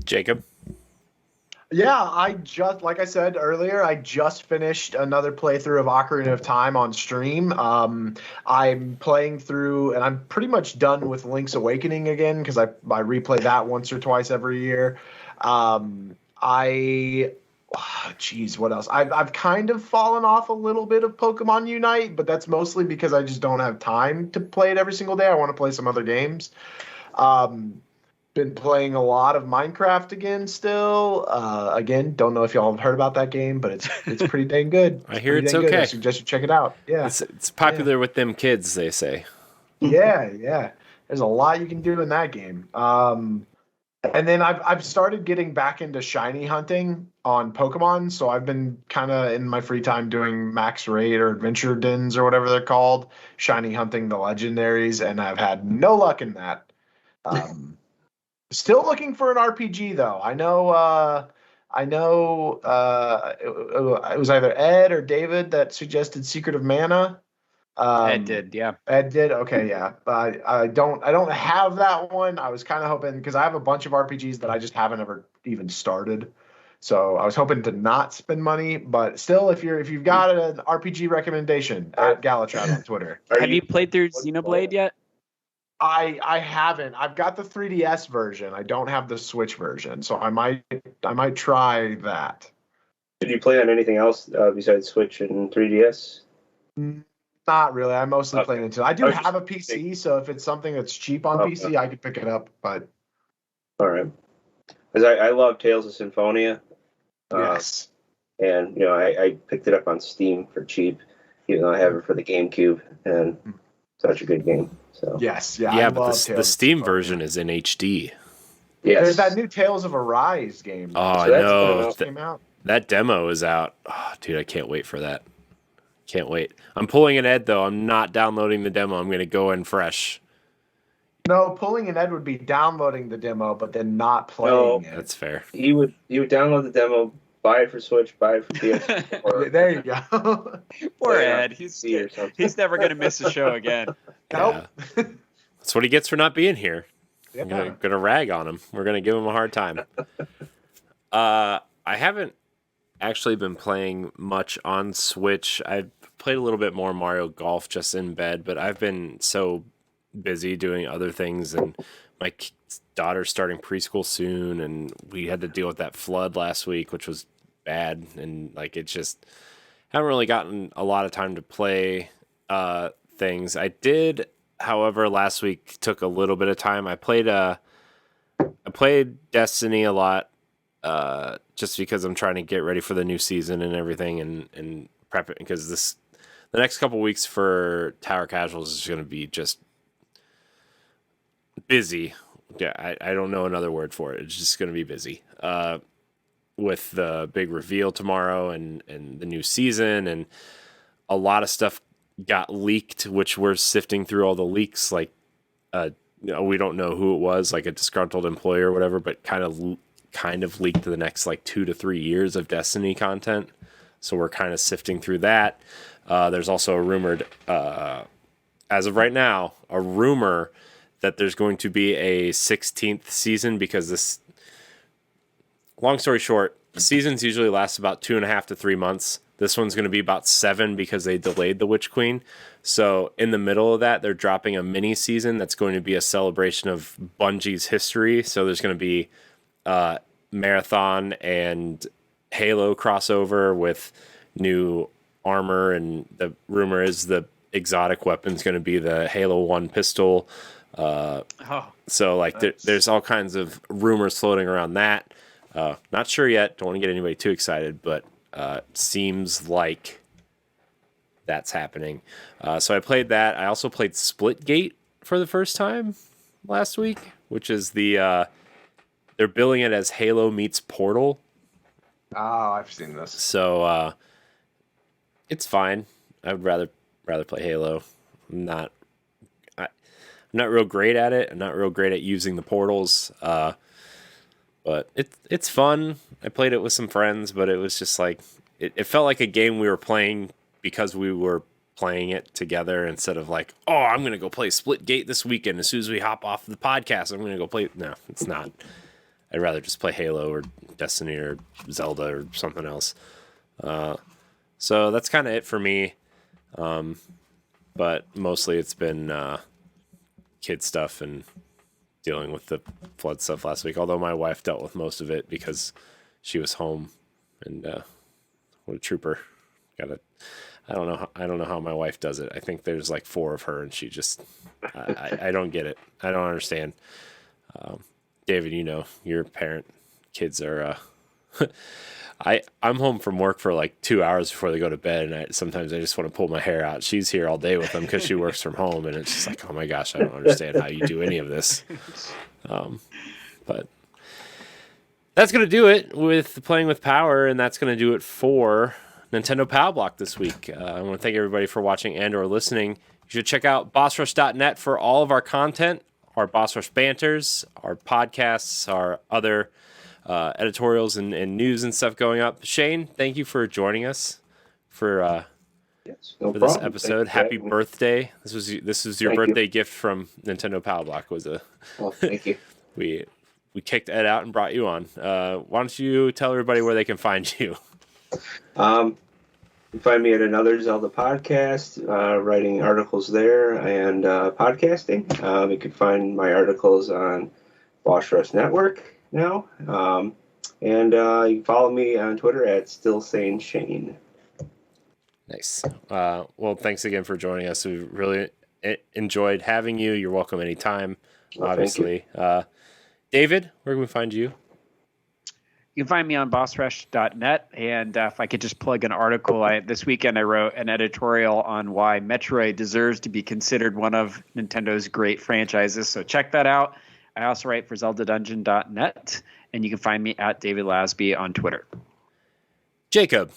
Jacob? Yeah, like I said earlier, I just finished another playthrough of Ocarina of Time on stream. I'm playing through, and I'm pretty much done with Link's Awakening again, because I replay that once or twice every year. What else? I've kind of fallen off a little bit of Pokemon Unite, but that's mostly because I just don't have time to play it every single day. I want to play some other games. Been playing a lot of Minecraft again still. Again, don't know if y'all have heard about that game, but it's pretty dang good. I hear it's okay. I suggest you check it out. Yeah, it's popular with them kids, they say. Yeah. There's a lot you can do in that game. And then I've started getting back into shiny hunting on Pokemon, so I've been kind of in my free time doing Max Raid or Adventure Dens or whatever they're called, shiny hunting the legendaries, and I've had no luck in that. Still looking for an RPG though. I know. It was either Ed or David that suggested Secret of Mana. Ed did, yeah. Ed did. Okay, yeah. But I don't have that one. I was kind of hoping because I have a bunch of RPGs that I just haven't ever even started. So I was hoping to not spend money, but still, if you've got an RPG recommendation at Galatrat on Twitter. Have you played through Xenoblade yet? I haven't. I've got the 3DS version. I don't have the Switch version, so I might try that. Did you play on anything else besides Switch and 3DS? Not really. I mostly play Nintendo. I do have a PC, so if it's something that's cheap on PC, I could pick it up. But all right, because I love Tales of Symphonia. Yes, and I picked it up on Steam for cheap, even though I have it for the GameCube, and such a good game. So yes, yeah, but the Steam version is in HD. Yes, there's that new Tales of Arise game. Oh, I know. That demo is out. Oh, dude, I can't wait for that. Can't wait. I'm pulling an Ed though. I'm not downloading the demo. I'm going to go in fresh. No, pulling an Ed would be downloading the demo, but then not playing it. That's fair. You would download the demo, buy it for Switch, buy it for PS4. There you go. Poor Ed. He's never going to miss a show again. Nope. Yeah. That's what he gets for not being here. Yeah. I'm gonna rag on him. We're gonna give him a hard time. I haven't actually been playing much on Switch. I've played a little bit more Mario Golf just in bed, but I've been so busy doing other things, and my daughter's starting preschool soon, and we had to deal with that flood last week, which was bad, and it just haven't really gotten a lot of time to play things. I did, however, last week took a little bit of time. I played Destiny a lot, just because I'm trying to get ready for the new season and everything, and prep it, because the next couple weeks for Tower Casuals is going to be just busy. Yeah, I don't know another word for it. It's just going to be busy. With the big reveal tomorrow and the new season, and a lot of stuff got leaked, which we're sifting through all the leaks. We don't know who it was, like a disgruntled employee or whatever, but kind of leaked the next 2 to 3 years of Destiny content. So we're kind of sifting through that. There's also a rumored, as of right now, a rumor that there's going to be a 16th season, because this, long story short, seasons usually last about 2.5 to 3 months. This one's going to be about 7 because they delayed the Witch Queen. So in the middle of that, they're dropping a mini season that's going to be a celebration of Bungie's history. So there's going to be Marathon and Halo crossover with new armor, and the rumor is the exotic weapon's going to be the Halo 1 pistol. So nice. There's all kinds of rumors floating around that. Not sure yet. Don't want to get anybody too excited, but seems like that's happening. So I played that. I also played Splitgate for the first time last week, which is they're billing it as Halo meets Portal. Oh, I've seen this. So it's fine. I'd rather play Halo. I'm not real great at it. I'm not real great at using the portals. But it's fun. I played it with some friends, but it was just it felt like a game we were playing because we were playing it together, instead of I'm going to go play Splitgate this weekend. As soon as we hop off the podcast, I'm going to go play. No, it's not. I'd rather just play Halo or Destiny or Zelda or something else. So that's kind of it for me. But mostly it's been kid stuff and dealing with the flood stuff last week. Although my wife dealt with most of it because she was home, and what a trooper. I don't know how my wife does it. I think there's 4 of her, and she just I don't get it. I don't understand. David, you're a parent. Kids are I'm home from work for 2 hours before they go to bed, and sometimes I just want to pull my hair out. She's here all day with them because she works from home, and it's just oh my gosh, I don't understand how you do any of this. But that's going to do it with Playing with Power, and that's going to do it for Nintendo Pow Block this week. I want to thank everybody for watching and or listening. You should check out bossrush.net for all of our content, our Boss Rush banters, our podcasts, our other editorials and news and stuff going up. Shane, thank you for joining us for no this problem. episode. Happy birthday! This was your birthday gift from Nintendo Pow Block. Oh, thank you. We kicked Ed out and brought you on. Why don't you tell everybody where they can find you? You can find me at Another Zelda podcast, writing articles there and podcasting. You can find my articles on Boss Rush Network now. And you can follow me on Twitter at StillSaneShane. Nice. Well, thanks again for joining us. We really enjoyed having you. You're welcome anytime, obviously. David, where can we find you? You can find me on bossrush.net. And if I could just plug an article, this weekend I wrote an editorial on why Metroid deserves to be considered one of Nintendo's great franchises. So check that out. I also write for zeldadungeon.net. And you can find me at David Lasby on Twitter. Jacob.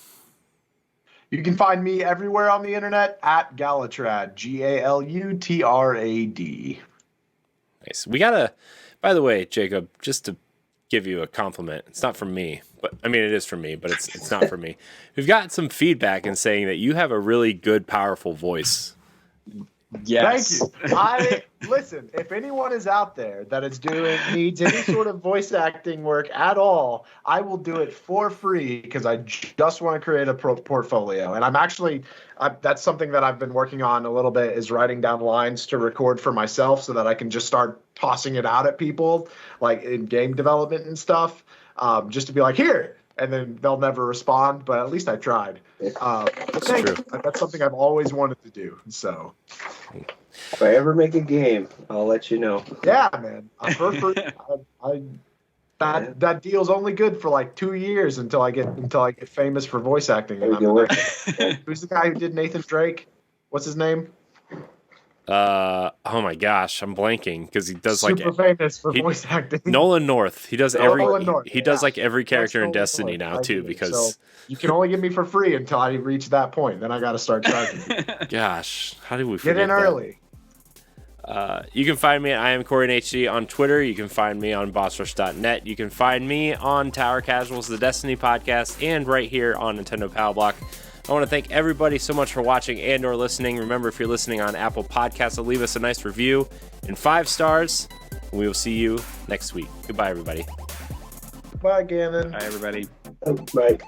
You can find me everywhere on the internet at Galutrad, Galutrad. Nice. We gotta, by the way, Jacob, just to give you a compliment. It's not from me, but I mean, it is from me, but it's not for me. We've gotten some feedback in saying that you have a really good, powerful voice. Yes. Thank you. Listen, if anyone is out there that needs any sort of voice acting work at all, I will do it for free because I just want to create a portfolio. And that's something that I've been working on a little bit, is writing down lines to record for myself so that I can just start tossing it out at people, like in game development and stuff, just to be like, here. And then they'll never respond, but at least I tried. That's something I've always wanted to do. So, if I ever make a game, I'll let you know. Yeah, man. That deal's only good for like 2 years until I get famous for voice acting. And who's the guy who did Nathan Drake? What's his name? Oh my gosh, I'm blanking because he does super famous for voice acting. Nolan North. He does every character in Nolan Destiny North. now too, because so you can only get me for free until I reach that point. Then I got to start charging. Gosh, how did we forget Get in that? early? You can find me at I am Corey HD on Twitter. You can find me on bossrush.net. You can find me on Tower Casuals, the Destiny podcast, and right here on Nintendo Pow Block. I want to thank everybody so much for watching and or listening. Remember, if you're listening on Apple Podcasts, leave us a nice review and 5 stars. We will see you next week. Goodbye, everybody. Bye, Gannon. Bye, everybody. Bye.